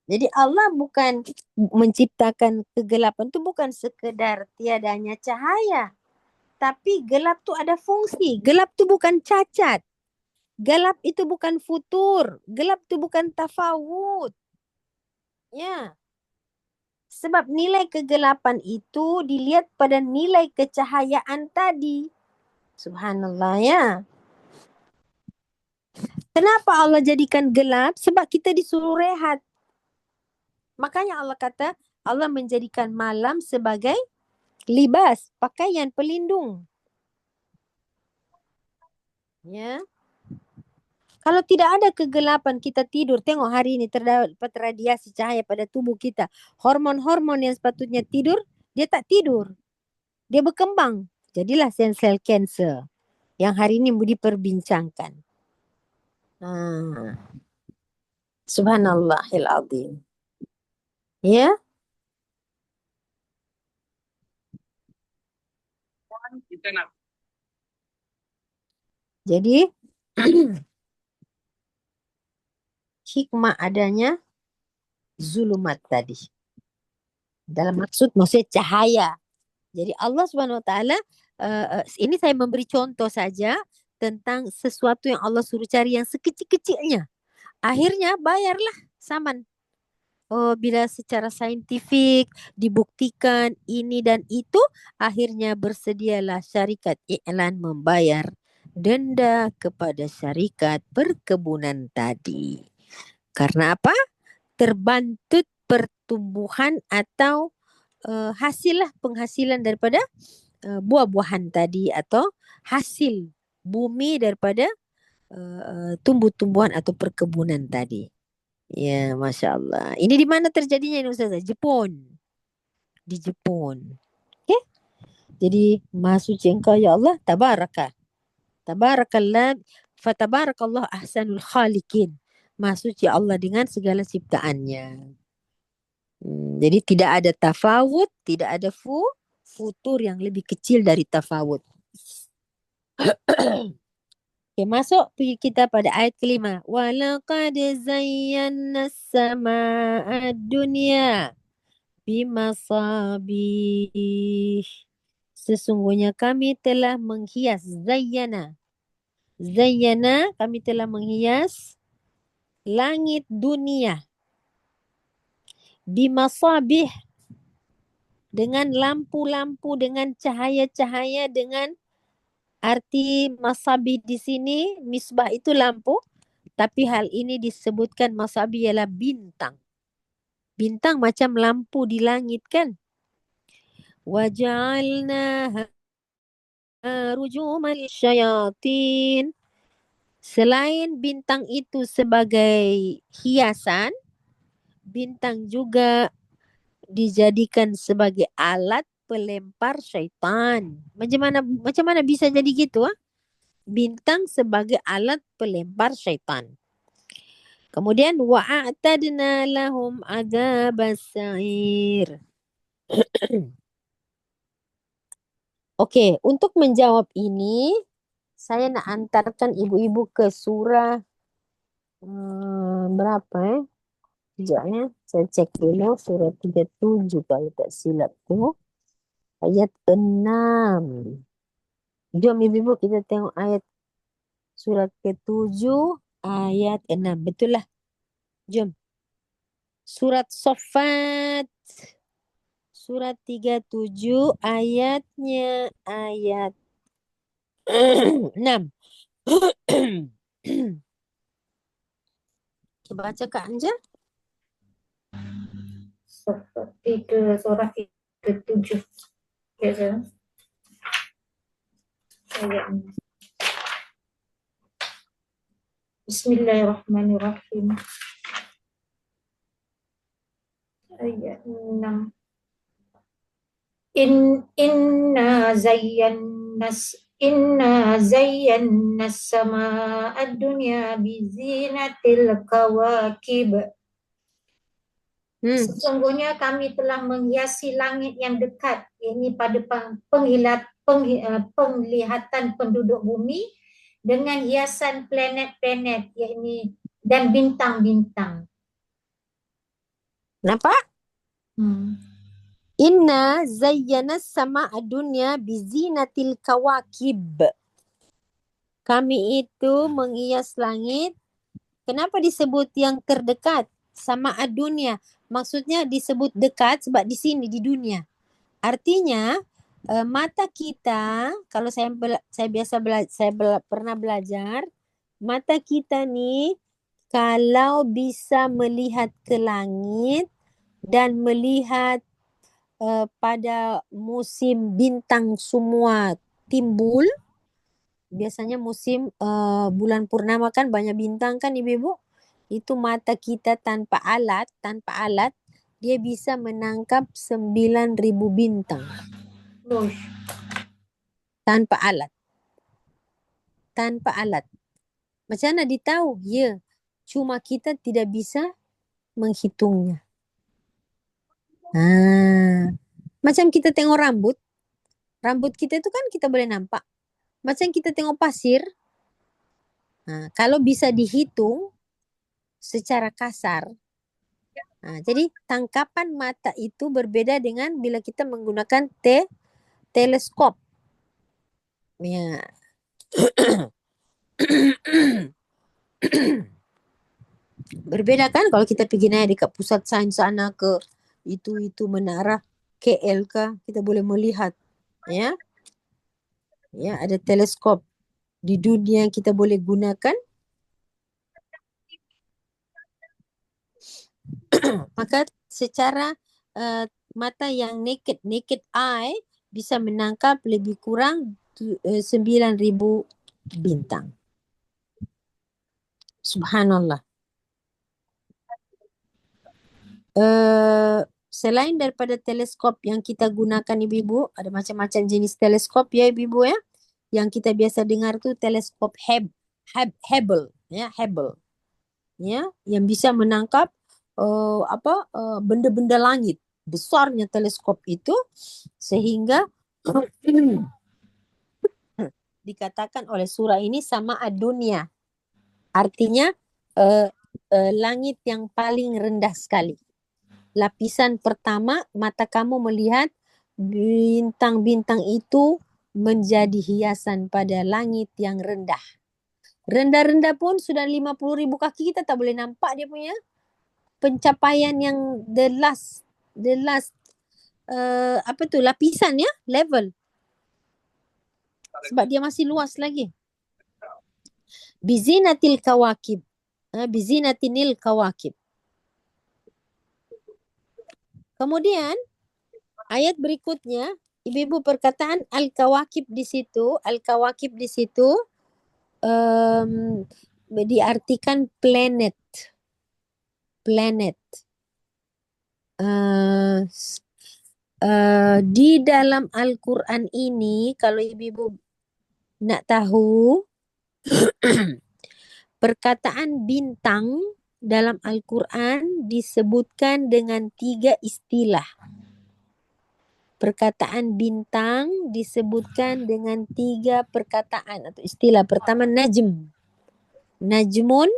Jadi Allah bukan menciptakan kegelapan itu bukan sekedar tiadanya cahaya. Tapi gelap tu ada fungsi. Gelap tu bukan cacat. Gelap itu bukan futur. Gelap tu bukan tafawud. Ya. Sebab nilai kegelapan itu dilihat pada nilai kecahayaan tadi. Subhanallah ya. Kenapa Allah jadikan gelap? Sebab kita disuruh rehat. Makanya Allah kata Allah menjadikan malam sebagai Libas, pakaian pelindung. Ya. Kalau tidak ada kegelapan, kita tidur. Tengok hari ini terdapat radiasi cahaya pada tubuh kita. Hormon-hormon yang sepatutnya tidur, dia tak tidur. Dia berkembang. Jadilah sel-sel kanser yang hari ini diperbincangkan. Subhanallahil azim. Ya. Jadi hikmah adanya zulumat tadi. Dalam maksudnya cahaya. Jadi Allah Subhanahu Wa Taala, ini saya memberi contoh saja tentang sesuatu yang Allah suruh cari yang sekecil-kecilnya. Akhirnya bayarlah saman. Oh, bila secara saintifik dibuktikan ini dan itu, akhirnya bersedialah syarikat iklan membayar denda kepada syarikat perkebunan tadi. Karena apa? Terbantut pertumbuhan atau penghasilan daripada buah-buahan tadi atau hasil bumi daripada tumbuh-tumbuhan atau perkebunan tadi. Ya, Masya Allah. Ini di mana terjadinya ini Ustazah? Jepun. Di Jepun. Okay? Jadi, Maha Suci Engkau ya Allah, tabaraka. Tabarakallah, fatabarakallah ahsanul khaliqin. Maha Suci Allah dengan segala ciptaannya. Jadi tidak ada tafawut, tidak ada futur yang lebih kecil dari tafawut. Okay, masuk kita pada ayat kelima. Walaqad zayyana as-samaa'a ad-dunya bimasabih. Sesungguhnya kami telah menghias zayyana. Zayyana, kami telah menghias langit dunia bimasabih, dengan lampu-lampu, dengan cahaya-cahaya, dengan arti masabih di sini, misbah itu lampu, tapi hal ini disebutkan masabih ialah bintang. Bintang macam lampu di langit kan? Waja'alnaha rujuman syayatin. Selain bintang itu sebagai hiasan, bintang juga dijadikan sebagai alat pelempar syaitan. Macam mana bisa jadi gitu? Bintang sebagai alat pelempar syaitan. Kemudian wa'atadna lahum adzabas sa'ir. Okey, untuk menjawab ini saya nak antarkan ibu-ibu ke surah berapa Sekejap ya. Saya cek dulu surah 37 kalau tak silap tu. Ayat 6. Jom ibu-ibu kita tengok ayat surat ke-7 ayat 6. Betul lah. Jom. Surat Saffat. Surat 37 ayatnya ayat 6. Coba baca Kak Anja. Seperti ke surah ke-7. Ya, saya. Bismillahirrahmanirrahim. Ayat 6. Inna zayyana as-samaa'a ad-dunya bizinatil kawakib. Sesungguhnya kami telah menghiasi langit yang dekat, ini pada penglihatan penduduk bumi dengan hiasan planet-planet, yakni dan bintang-bintang. Nampak? Inna zayyana sama'a dunya bizinatil kawakib. Kami itu menghias langit. Kenapa disebut yang terdekat? Sama'a dunya. Maksudnya disebut dekat sebab di sini, di dunia. Artinya, mata kita, kalau saya pernah belajar, mata kita ni kalau bisa melihat ke langit dan melihat pada musim bintang semua timbul, biasanya musim bulan purnama kan banyak bintang kan ibu-ibu, itu mata kita tanpa alat dia bisa menangkap 9.000 bintang Ush. tanpa alat. Macam mana ditahu? Ya, cuma kita tidak bisa menghitungnya. Macam kita tengok rambut kita itu kan kita boleh nampak. Macam kita tengok pasir, kalau bisa dihitung secara kasar. Jadi tangkapan mata itu berbeda dengan bila kita menggunakan teleskop. Ya. Berbeda kan kalau kita pergi naik dekat pusat sains sana ke itu menara KL kah, kita boleh melihat, ya. Ya, ada teleskop di dunia yang kita boleh gunakan. Maka secara mata yang naked eye bisa menangkap lebih kurang 9.000 bintang. Subhanallah. Selain daripada teleskop yang kita gunakan ibu-ibu, ada macam-macam jenis teleskop ya ibu-ibu ya. Yang kita biasa dengar tu teleskop Hubble, ya, Hubble. Ya, yang bisa menangkap benda-benda langit. Besarnya teleskop itu sehingga dikatakan oleh surah ini sama dunia. Artinya langit yang paling rendah sekali. Lapisan pertama mata kamu melihat bintang-bintang itu menjadi hiasan pada langit yang rendah. Rendah-rendah pun sudah 50.000 kaki kita tak boleh nampak dia punya pencapaian yang the last lapisan ya, level. Sebab dia masih luas lagi. Bizinatil kawakib. Bizinatinil kawakib. Kemudian ayat berikutnya, ibu-ibu perkataan al-kawakib di situ diartikan planet. Di dalam Al-Quran ini, kalau ibu-ibu nak tahu, perkataan bintang dalam Al-Quran disebutkan dengan 3 istilah. Perkataan bintang disebutkan dengan 3 perkataan atau istilah. Pertama, najm. Najmun,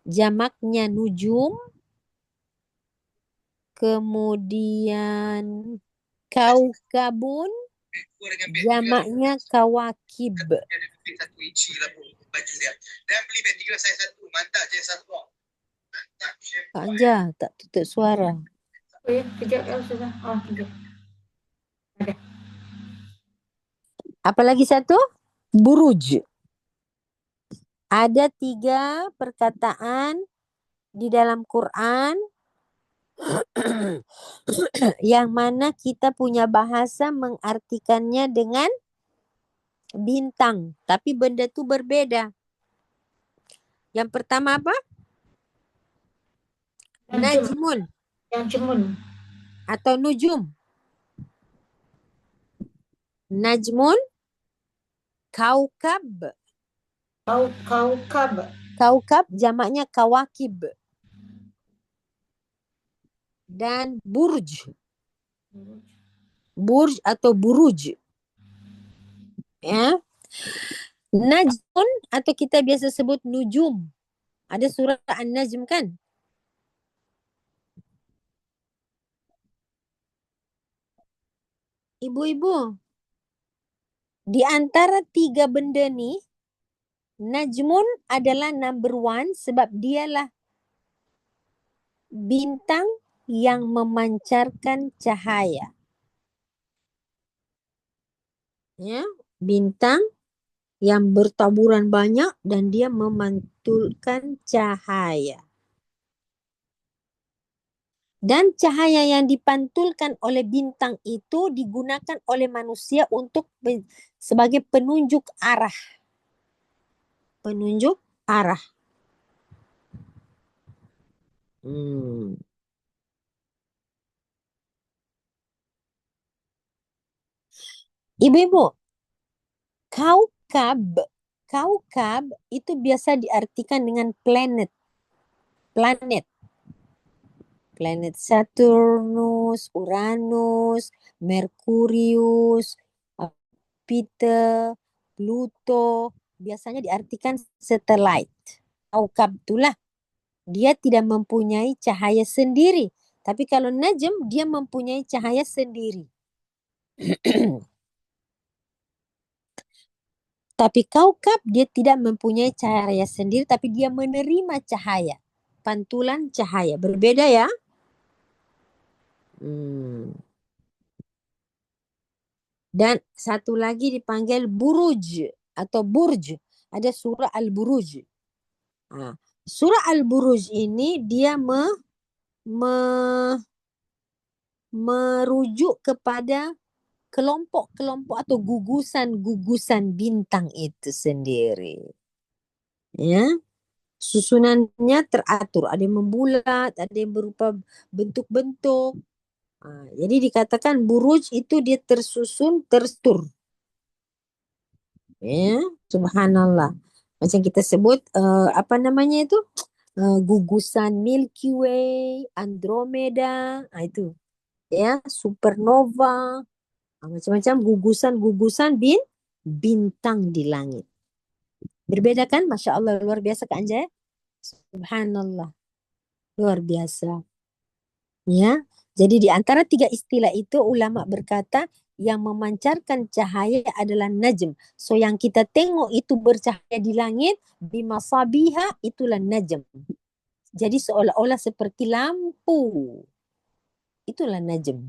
jamaknya nujum. Kemudian kaukabun, jamaknya kawakib. Kak Anja, tak tutup suara. Oh ya, kejap ya sudah. Oh, kejap. Ada. Apalagi satu? Buruj. Ada 3 perkataan di dalam Quran yang mana kita punya bahasa mengartikannya dengan bintang. Tapi benda tu berbeda. Yang pertama apa? Najmun. Yang cemun. Atau nujum. Najmun, kaukab. Kaukab. Kaukab jamaknya kawakib. Dan burj. Burj atau buruj. Ya. Najmun atau kita biasa sebut nujum. Ada surah An-Najm kan? Ibu-ibu, di antara 3 benda ni, Najmun adalah number 1 sebab dialah bintang yang memancarkan cahaya. Ya, bintang yang bertaburan banyak dan dia memantulkan cahaya. Dan cahaya yang dipantulkan oleh bintang itu digunakan oleh manusia untuk sebagai penunjuk arah. Penunjuk arah. Ibu-ibu, kaukab itu biasa diartikan dengan planet. Planet Saturnus, Uranus, Merkurius, Jupiter, Pluto, biasanya diartikan satellite. Kaukab itulah, dia tidak mempunyai cahaya sendiri. Tapi kalau najm, dia mempunyai cahaya sendiri. Tapi kaukab dia tidak mempunyai cahaya sendiri, tapi dia menerima cahaya. Pantulan cahaya. Berbeda ya? Dan satu lagi dipanggil buruj atau burj. Ada surah Al-Buruj. Surah Al-Buruj ini dia merujuk kepada kelompok-kelompok atau gugusan-gugusan bintang itu sendiri. Ya, susunannya teratur. Ada yang membulat, ada yang berupa bentuk-bentuk. Jadi dikatakan buruj itu dia tersusun, terstruktur. Ya, subhanallah. Macam kita sebut apa namanya itu? Gugusan Milky Way, Andromeda, itu ya, supernova, macam-macam gugusan-gugusan bintang di langit. Berbeda kan? Masya Allah, luar biasa Kak Anja. Subhanallah, luar biasa. Ya, jadi di antara tiga istilah itu ulama berkata yang memancarkan cahaya adalah najm. So yang kita tengok itu bercahaya di langit, bimasabiha, itulah najm. Jadi seolah-olah seperti lampu. Itulah najm.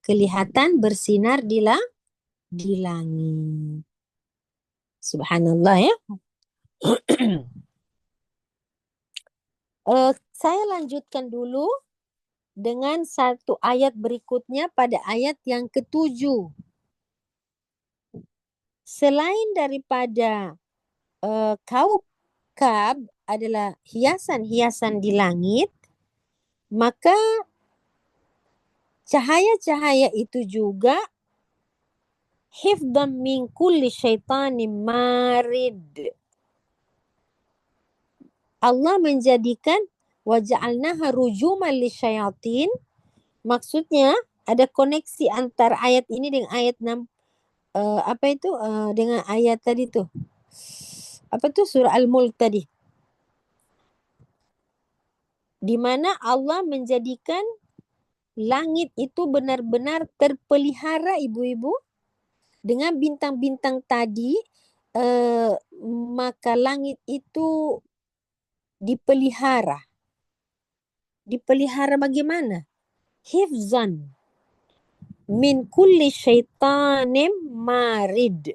Kelihatan bersinar di langit. Subhanallah ya. Saya lanjutkan dulu dengan satu ayat berikutnya pada ayat yang ke-7. Selain daripada kaukab adalah hiasan-hiasan di langit, maka cahaya-cahaya itu juga hifdhan min kulli syaitanin marid. Allah menjadikan waja'alnaha rujuman lisyayatin. Maksudnya ada koneksi antara ayat ini dengan ayat 6 dengan ayat tadi tuh. Apa tuh surah Al-Mulk tadi. Di mana Allah menjadikan langit itu benar-benar terpelihara ibu-ibu dengan bintang-bintang tadi, maka langit itu dipelihara. Dipelihara bagaimana? Hifzan min kulli syaitanim marid.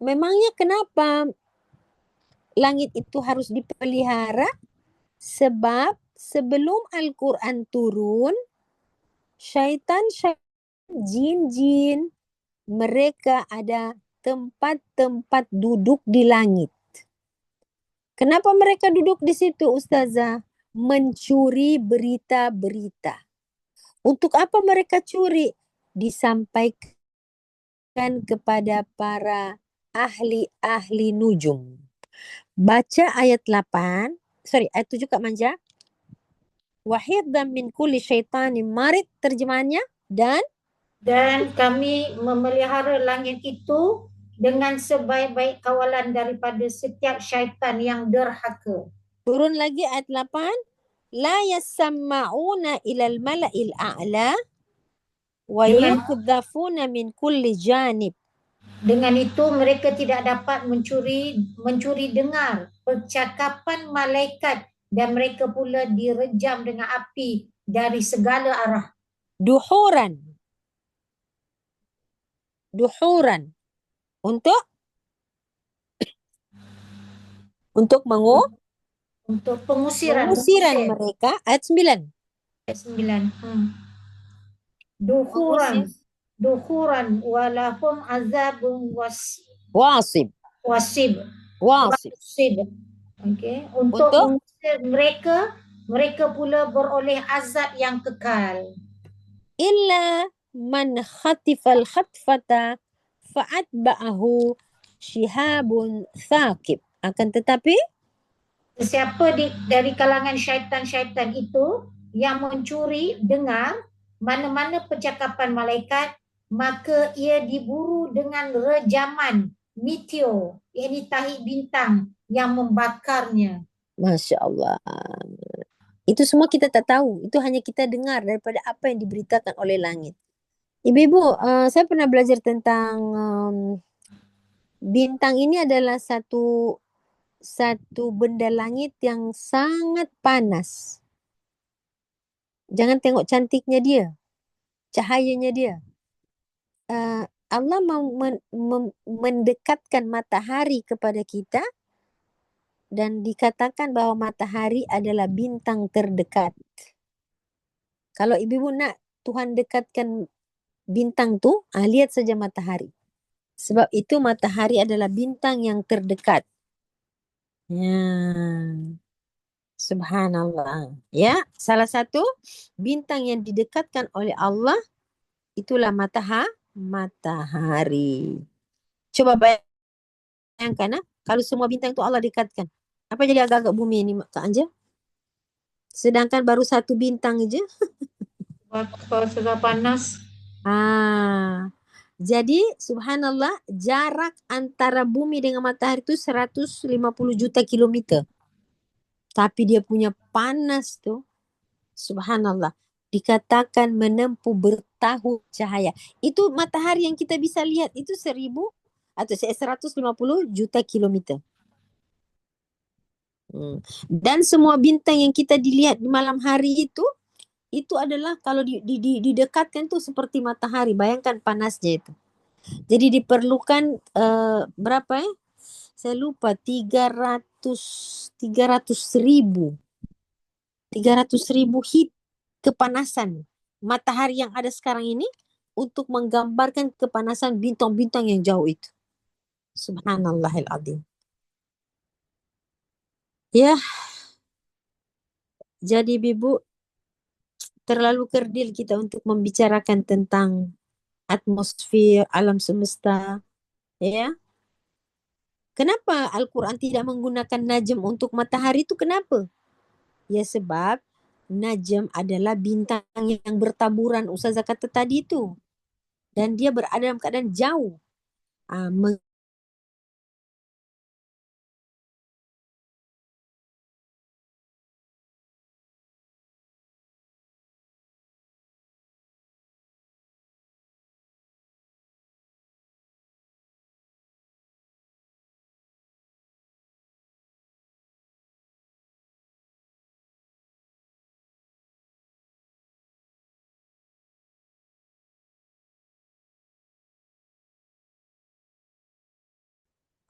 Memangnya kenapa langit itu harus dipelihara? Sebab sebelum Al-Quran turun, syaitan-syaitan, jin-jin, mereka ada tempat-tempat duduk di langit. Kenapa mereka duduk di situ, Ustazah? Mencuri berita-berita. Untuk apa mereka curi? Disampaikan kepada para ahli-ahli nujum. Baca ayat 8, ayat 7 Kak Manja. Wahidhan min kulli syaitanin marid, terjemahannya, dan kami memelihara langit itu dengan sebaik-baik kawalan daripada setiap syaitan yang derhaka. Turun lagi ayat 8. La yasma'una ilal mala'il a'la wa yuqdhafuna min kulli janib. Dengan itu mereka tidak dapat mencuri dengar percakapan malaikat dan mereka pula direjam dengan api dari segala arah. Duhuran. Untuk Untuk untuk pengusiran, mengusiran mengusir. mereka. Ayat 9. Ayat 9. Duhuran, Mengusir. duhuran walahum azabun Wasib. wasib. Wasib. Wasib. Okey, untuk Untuk mengusir mereka, mereka pula beroleh azab yang kekal. illa man khatifal khatfata fa'atba'ahu shihabun thaqib. Akan tetapi Sesiapa dari kalangan syaitan-syaitan itu yang mencuri dengar mana-mana percakapan malaikat, maka ia diburu dengan rejaman meteor, iaitu tahi bintang yang membakarnya. Masya Allah. Itu semua kita tak tahu. Itu hanya kita dengar daripada apa yang diberitakan oleh langit. Ibu-ibu, saya pernah belajar tentang bintang ini adalah satu benda langit yang sangat panas. Jangan tengok cantiknya dia, cahayanya dia. Allah mendekatkan matahari kepada kita dan dikatakan bahwa matahari adalah bintang terdekat. Kalau ibu-ibu nak Tuhan dekatkan bintang tu, lihat saja matahari. Sebab itu matahari adalah bintang yang terdekat. Ya. Subhanallah. Ya, salah satu bintang yang didekatkan oleh Allah itulah matahari. Coba bayangkan kalau semua bintang itu Allah dekatkan. Apa jadi agak-agak bumi ini Kak Anja? Sedangkan baru satu bintang aja. Kalau sudah panas, Jadi subhanallah jarak antara bumi dengan matahari itu 150 juta kilometer. Tapi dia punya panas tuh, subhanallah, dikatakan menempuh bertahun cahaya. Itu matahari yang kita bisa lihat itu 150 juta kilometer. Dan semua bintang yang kita dilihat di malam hari itu adalah kalau didekatkan tuh seperti matahari. Bayangkan panasnya itu. Jadi diperlukan berapa ya? Saya lupa 300 ribu heat kepanasan matahari yang ada sekarang ini untuk menggambarkan kepanasan bintang-bintang yang jauh itu. Subhanallahil azim. Ya, jadi Bibu terlalu kerdil kita untuk membicarakan tentang atmosfer alam semesta, ya. Kenapa Al-Quran tidak menggunakan najm untuk matahari itu kenapa? Ya sebab najm adalah bintang yang bertaburan Ustazah kata tadi itu. Dan dia berada dalam keadaan jauh.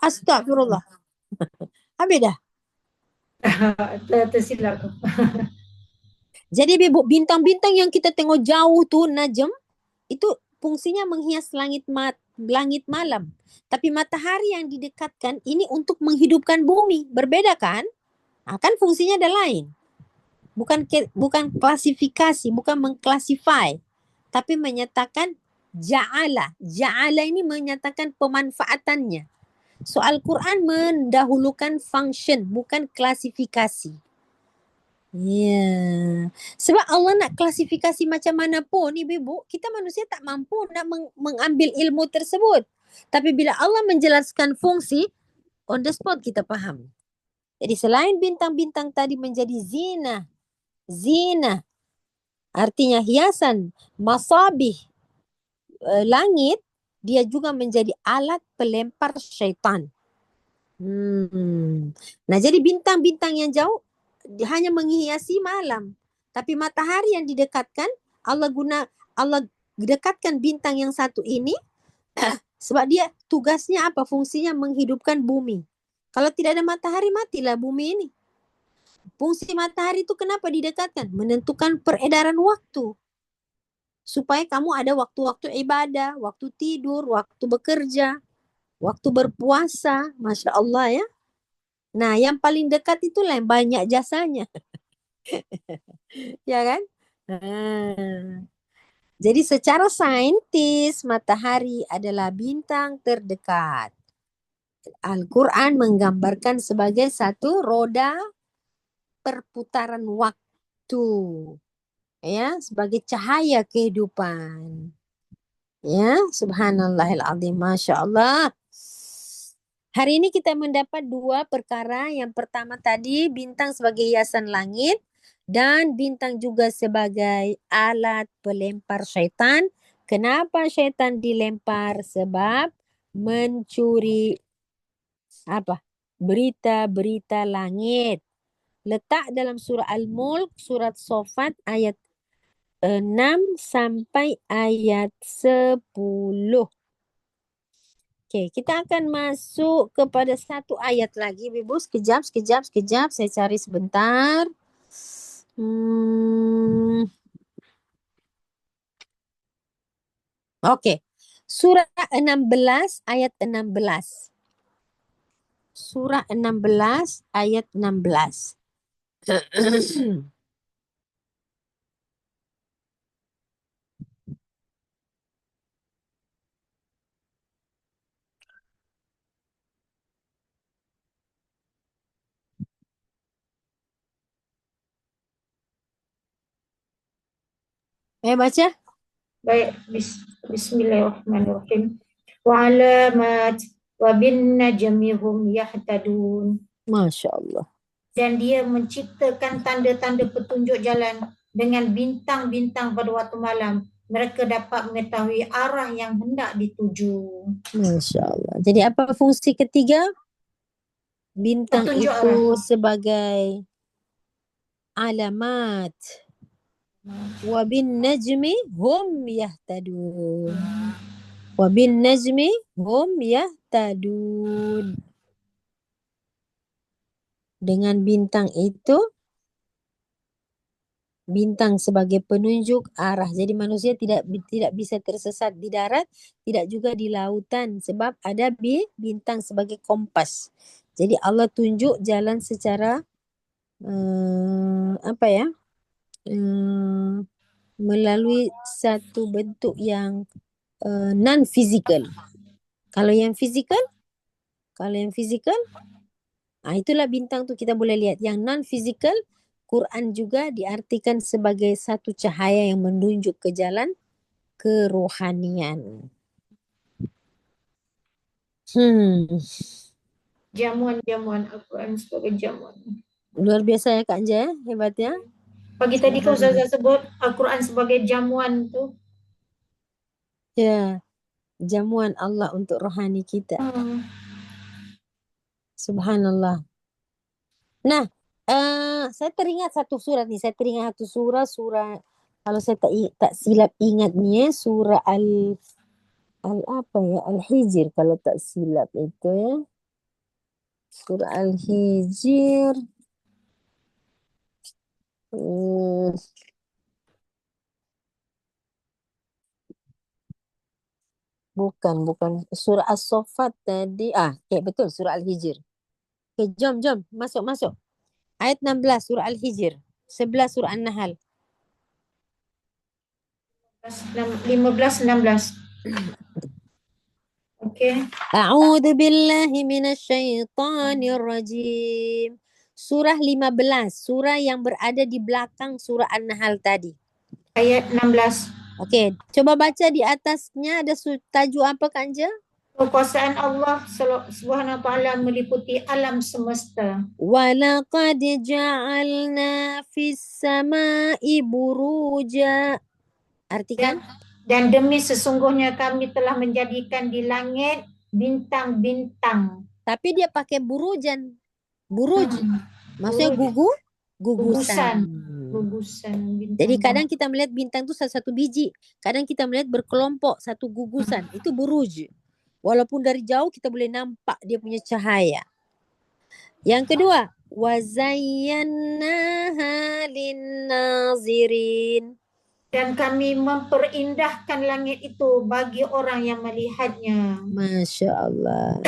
Astagfirullah. Habis dah. tersilap. Jadi bintang-bintang yang kita tengok jauh tu najm itu fungsinya menghias langit malam. Tapi matahari yang didekatkan ini untuk menghidupkan bumi. Berbeda kan? Kan fungsinya ada lain. Bukan klasifikasi, bukan mengklasify, tapi menyatakan ja'ala. Ja'ala ini menyatakan pemanfaatannya. So Al-Quran mendahulukan function, bukan klasifikasi. Ya, sebab Allah nak klasifikasi macam mana pun, ibu-ibu, kita manusia tak mampu nak mengambil ilmu tersebut. Tapi bila Allah menjelaskan fungsi, on the spot kita faham. Jadi selain bintang-bintang tadi menjadi zina, artinya hiasan, masabih, langit, dia juga menjadi alat pelempar syaitan. Nah, jadi bintang-bintang yang jauh hanya menghiasi malam. Tapi matahari yang didekatkan, Allah dekatkan bintang yang satu ini sebab dia tugasnya apa? Fungsinya menghidupkan bumi. Kalau tidak ada matahari, matilah bumi ini. Fungsi matahari itu kenapa didekatkan? Menentukan peredaran waktu. Supaya kamu ada waktu-waktu ibadah, waktu tidur, waktu bekerja, waktu berpuasa. Masya Allah ya. Nah, yang paling dekat itulah yang banyak jasanya. Ya kan? Nah, jadi secara saintis, matahari adalah bintang terdekat. Al-Quran menggambarkan sebagai satu roda perputaran waktu. Ya, sebagai cahaya kehidupan. Ya, subhanallahil azim, masya Allah. Hari ini kita mendapat dua perkara. Yang pertama tadi bintang sebagai hiasan langit dan bintang juga sebagai alat pelempar syaitan. Kenapa syaitan dilempar? Sebab mencuri apa? Berita-berita langit. Letak dalam surah Al-Mulk, surat Sofat ayat 6 sampai ayat 10. Okey, kita akan masuk kepada satu ayat lagi, Ibu. Sekejap. Saya cari sebentar. Okey. Surah 16 ayat 16. Surah 16 ayat 16. Baca. Baik, bismillahirrahmanirrahim. Wa alamat wa bin najmi hum yahtadun. Masya Allah. Dan dia menciptakan tanda-tanda petunjuk jalan dengan bintang-bintang pada waktu malam. Mereka dapat mengetahui arah yang hendak dituju. Masya Allah. Jadi apa fungsi ketiga? Bintang Petunjuk itu arah. sebagai alamat. Wa bin najmi hum yahtadun. Wa bin najmi hum yahtadun. Dengan bintang itu, bintang sebagai penunjuk arah. Jadi manusia tidak bisa tersesat di darat, tidak juga di lautan sebab ada bintang sebagai kompas. Jadi Allah tunjuk jalan secara apa ya? Melalui satu bentuk yang non physical. Kalau yang physical, itulah bintang tu kita boleh lihat. Yang non physical, Quran juga diartikan sebagai satu cahaya yang menunjuk ke jalan kerohanian. Jamuan-jamuan Al-Quran sebagai jamuan. Luar biasa ya Kak Anja, hebat ya. Pagi tadi kau Ustazah sebut Al-Quran sebagai jamuan tu. Ya, jamuan Allah untuk rohani kita. Subhanallah. Nah, saya teringat satu surat nih. Surah kalau saya tak silap ingat ni surah Al-Hijr kalau tak silap itu ya. Surah Al-Hijr. Bukan. Surah As-Saffat tadi. Okay, betul. Surah Al-Hijr. Okay, jom. Masuk. Ayat 16 surah Al-Hijr. 11 surah An-Nahl. 15, 16. Okay. A'udzu billahi minasyaitonir rajim. Surah 15, surah yang berada di belakang surah An-Nahl tadi. Ayat 16. Okey, coba baca di atasnya ada tajuk apa Kak Anja? Kekuasaan Allah Subhanahu wa taala meliputi alam semesta. Wa laqad ja'alna fis sama'i buruja. Artikan? Dan demi sesungguhnya kami telah menjadikan di langit bintang-bintang. Tapi dia pakai burujan. Buruj. Maksudnya gugusan. Bintang. Jadi kadang kita melihat bintang itu satu biji. Kadang kita melihat berkelompok satu gugusan. Itu buruj. Walaupun dari jauh kita boleh nampak dia punya cahaya. Yang kedua, وَزَيَّنَّاهَا لِلنَّاظِرِينَ. Dan kami memperindahkan langit itu bagi orang yang melihatnya. Masya Allah.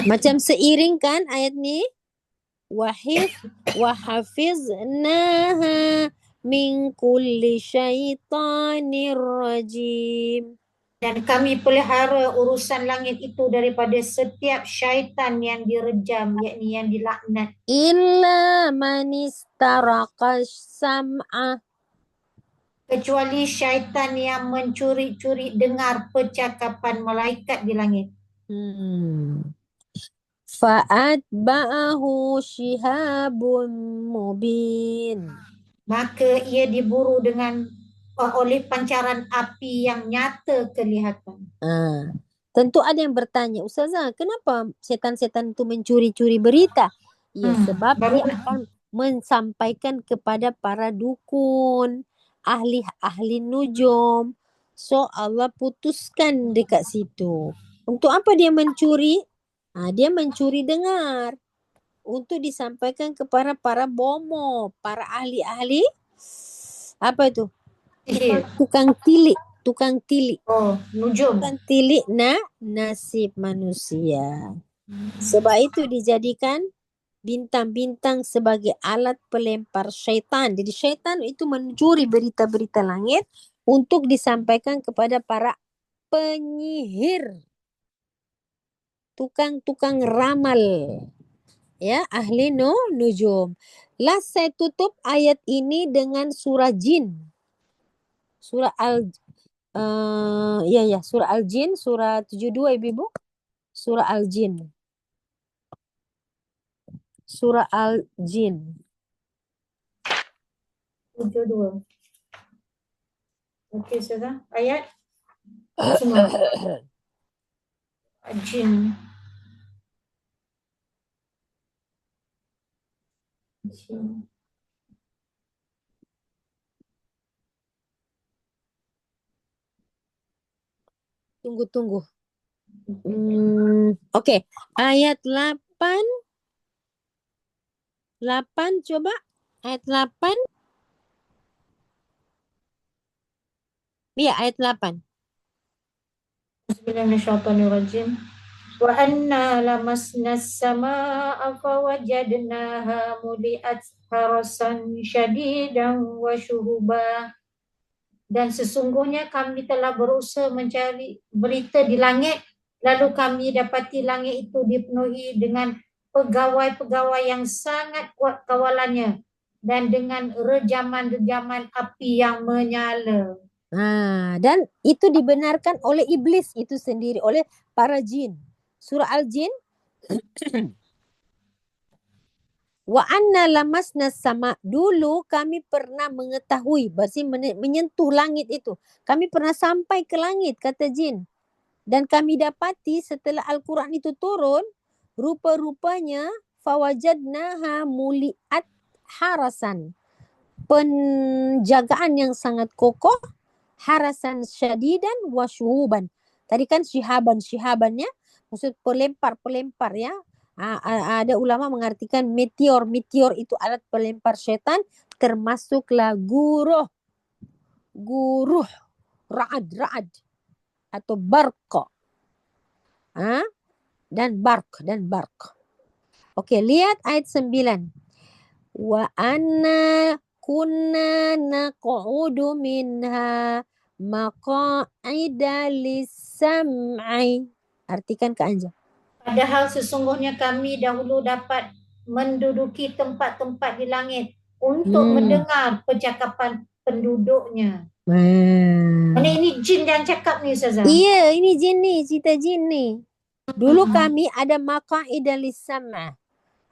Macam seiring kan ayat ni? وَحَفِظْنَاهَا مِنْ كُلِّ شَيْطَانٍ رَجِيمٍ. Dan kami pelihara urusan langit itu daripada setiap syaitan yang direjam, yakni yang dilaknat. إِلَّا مَنِ اسْتَرَقَ السَّمْعَ. Kecuali syaitan yang mencuri-curi dengar percakapan malaikat di langit. فَأَتْبَعَهُ شِهَابٌ مُبِينٌ. Maka ia diburu oleh pancaran api yang nyata kelihatan. Tentu ada yang bertanya, Ustazah, kenapa setan-setan itu mencuri-curi berita? Ya, sebab Baru dia akan mensampaikan kepada para dukun, ahli-ahli nujum. So Allah putuskan dekat situ. Untuk apa dia mencuri? Dia mencuri dengar. Untuk disampaikan kepada para bomo, para ahli-ahli. Apa itu? Tukang tilik. Tukang tilik. Nujum. Tukang tilik nasib manusia. Sebab itu dijadikan bintang-bintang sebagai alat pelempar syaitan. Jadi syaitan itu mencuri berita-berita langit untuk disampaikan kepada para penyihir. Tukang-tukang ramal. Ya, ahli nujum. Last saya tutup ayat ini dengan surah jin. Surah surah Al-Jin, surah 72 Ibu. Surah Al-Jin. Surah Al-Jin. 72. Okey, Ustazah. Ayat semua. Jin. Tunggu. Okey. Ayat 8. 8 coba. Ayat 8. Ya, ayat 8. Bismillahirrahmanirrahim. Wa anna lamasna as-samaa'a fawajadnaha muli'at harasan syadidan wa syuhuba. Dan sesungguhnya kami telah berusaha mencari berita di langit, lalu kami dapati langit itu dipenuhi dengan pegawai-pegawai yang sangat kuat kawalannya dan dengan rejaman-rejaman api yang menyala. Dan itu dibenarkan oleh iblis itu sendiri, oleh para jin. Surah Al-Jin. Wa anna lamasna sama. Dulu kami pernah mengetahui, berarti menyentuh langit itu. Kami pernah sampai ke langit, kata jin. Dan kami dapati setelah Al-Quran itu turun, rupa-rupanya fawajadnaha muli'at harasan. Penjagaan yang sangat kokoh, harasan syadidan wa syuhuban. Tadi kan syihabannya maksud pelempar ya. Ada ulama mengartikan meteor itu alat pelempar syaitan, termasuklah guruh, ra'ad atau barqa. Dan barq. Okey, lihat ayat 9. Wa anna kunna naq'udu minha maqa'ida lis-sam'i. Artikan Kak Anja. Padahal sesungguhnya kami dahulu dapat menduduki tempat-tempat di langit untuk mendengar percakapan penduduknya. Ini jin yang cakap ni, Ustazah? Iya, ini jin ni, cerita jin ni. Dulu kami ada maqa'ida lis-sam'i.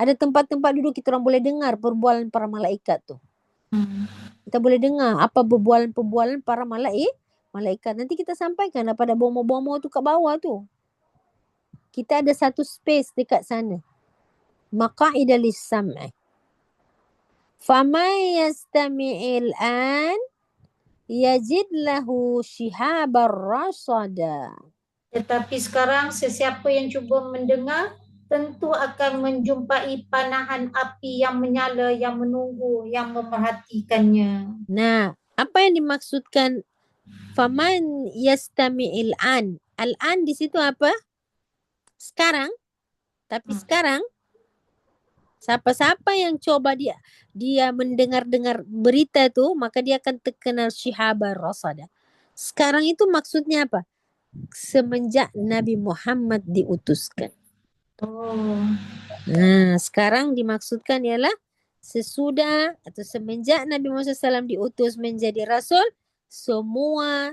Ada tempat-tempat duduk kita orang boleh dengar perbualan para malaikat tu. Kita boleh dengar apa perbualan para malaikat. Nanti kita sampaikan pada bomo-bomo tu kat bawah tu. Kita ada satu space dekat sana. Maqa'ida lis-sam'i. Faman yastami'il an yajid lahu shihabar rasada. Tetapi sekarang sesiapa yang cuba mendengar, tentu akan menjumpai panahan api yang menyala, yang menunggu, yang memerhatikannya. Nah, apa yang dimaksudkan faman yastami'il an? Al-an di situ apa? Sekarang. Tapi sekarang siapa-siapa yang coba dia mendengar-dengar berita tu, maka dia akan terkena syihaban rasada. Sekarang itu maksudnya apa? Semenjak Nabi Muhammad diutuskan. Oh, Nah, sekarang dimaksudkan ialah sesudah atau semenjak Nabi Muhammad SAW diutus menjadi rasul, semua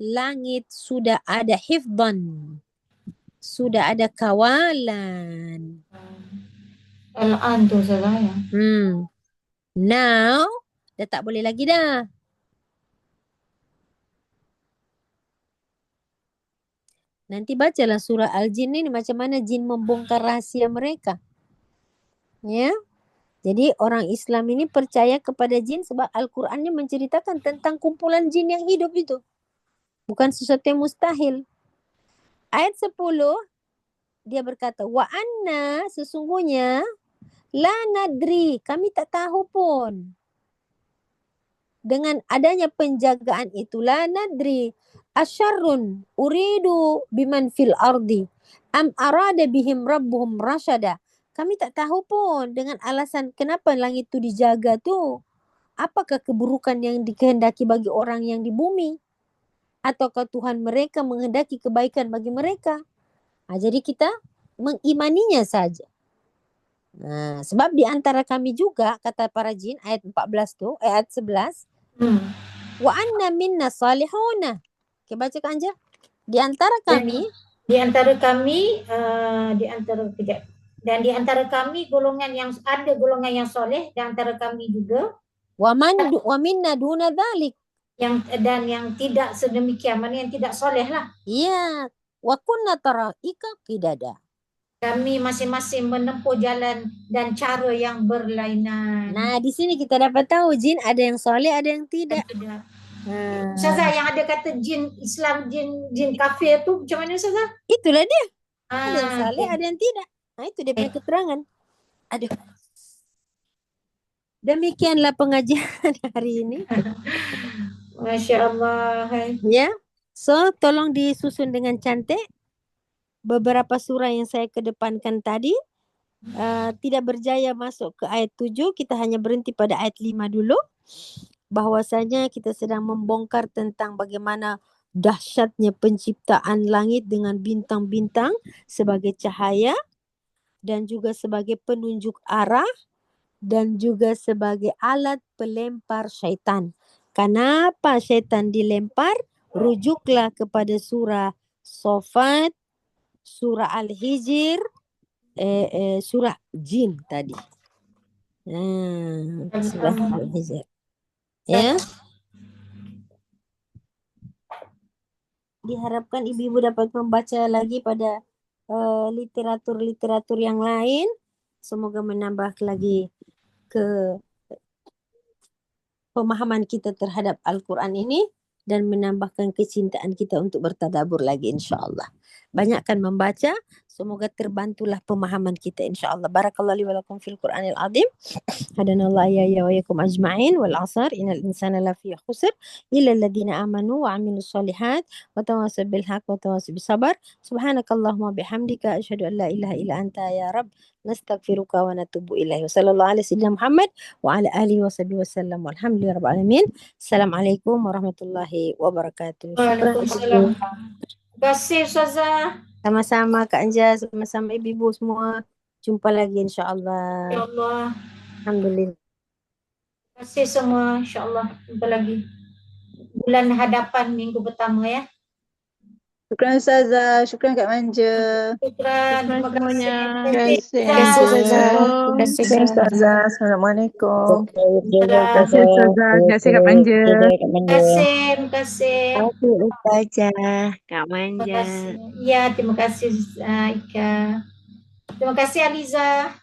langit sudah ada hifdan, sudah ada kawalan. al-an tu salah ya. Now dah tak boleh lagi dah. Nanti bacalah surah Al-Jin ni macam mana jin membongkar rahasia mereka. Ya. Jadi orang Islam ini percaya kepada jin sebab Al-Quran ni menceritakan tentang kumpulan jin yang hidup itu. Bukan sesuatu yang mustahil. Ayat 10 dia berkata wa anna sesungguhnya la nadri, kami tak tahu pun. Dengan adanya penjagaan itu la nadri asyarrun uridu biman fil ardi am arada bihim rabbuhum rasyada. Kami tak tahu pun dengan alasan kenapa langit itu dijaga tu. Apakah keburukan yang dikehendaki bagi orang yang di bumi? Ataukah Tuhan mereka menghendaki kebaikan bagi mereka? Jadi kita mengimaninya saja. Sebab di antara kami juga, kata para jin, ayat 14 tu, ayat 11, wa anna minna salihuna. Okay, baca Kak Anja. Di antara kami, di antara kami, di antara kejap. Dan di antara kami golongan yang ada golongan yang soleh, di antara kami juga wa minna duna dhalik. yang tidak sedemikian, mana yang tidak soleh lah. Ya, wa kunna taraika qidada. Kami masing-masing menempuh jalan dan cara yang berlainan. Nah, di sini kita dapat tahu jin ada yang soleh, ada yang tidak. Ustazah, yang ada kata jin Islam, jin kafir tu macam mana Ustazah? Itulah dia. Ada yang soleh, Okay. ada yang tidak. Nah, itu dia punya keterangan. Aduh. Demikianlah pengajian hari ini. Masya Allah. Ya. So, tolong disusun dengan cantik. Beberapa surah yang saya kedepankan tadi tidak berjaya masuk ke ayat 7. Kita hanya berhenti pada ayat 5 dulu. Bahwasanya kita sedang membongkar tentang bagaimana dahsyatnya penciptaan langit dengan bintang-bintang sebagai cahaya dan juga sebagai penunjuk arah dan juga sebagai alat pelempar syaitan. Kenapa syaitan dilempar? Rujuklah kepada surah Sofat, surah Al-Hijr, surah Jin tadi. Surah Al-Hijr. Ya. Diharapkan ibu-ibu dapat membaca lagi pada literatur-literatur yang lain. Semoga menambah lagi ke pemahaman kita terhadap Al-Quran ini dan menambahkan kecintaan kita untuk bertadabur lagi insyaAllah. Banyakkan membaca, semoga terbantulah pemahaman kita insyaAllah. Barakallahu li wa lakum fil Quranil azim. Hadanallahu ya wa yakum ajma'in wal asar innal insana lafi khusr illa alladhina amanu wa amilus solihat wa tawasaw bil haq wa tawasaw bis sabar. Subhanakallahumma bihamdika asyhadu an la ilaha illa anta ya rab nastaghfiruka wa natubu ilaihi. Sallallahu alaihi wasallam Muhammad wa ala alihi washabihi wasallam. Walhamdulillahi rabbil alamin. Assalamualaikum warahmatullahi wabarakatuh. Waalaikumsalam. Terima kasih Ustazah. Sama-sama Kak Anja, sama-sama ibu-ibu semua. Jumpa lagi insyaAllah. InsyaAllah. Alhamdulillah. Terima kasih semua. InsyaAllah. Jumpa lagi. Bulan hadapan minggu pertama ya. Syukran Ustazah, syukran Kak Manja. Syukran. Terima semuanya. kasih. Terima kasih Ustazah. Terima kasih. Terima kasih Ustazah. Assalamualaikum. Terima kasih Ustazah. Terima kasih Kak Manja. Terima kasih. Terima kasih. Ustazah, Kak Terima Manja. kasih. Ya, terima kasih Ika. Terima kasih Aliza.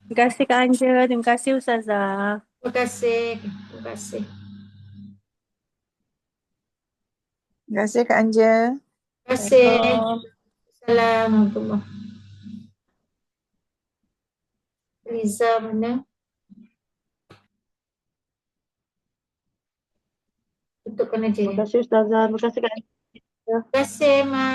Terima kasih Kak Anja. Terima kasih Ustazah. Terima kasih. Terima kasih. Terima kasih Kak Anja. Terima kasih. Assalamualaikum. Assalamualaikum. Liza mana? Tutupkan aja Terima ya. kasih Ustazah. Terima kasih Kak Anja. Terima kasih, Ma.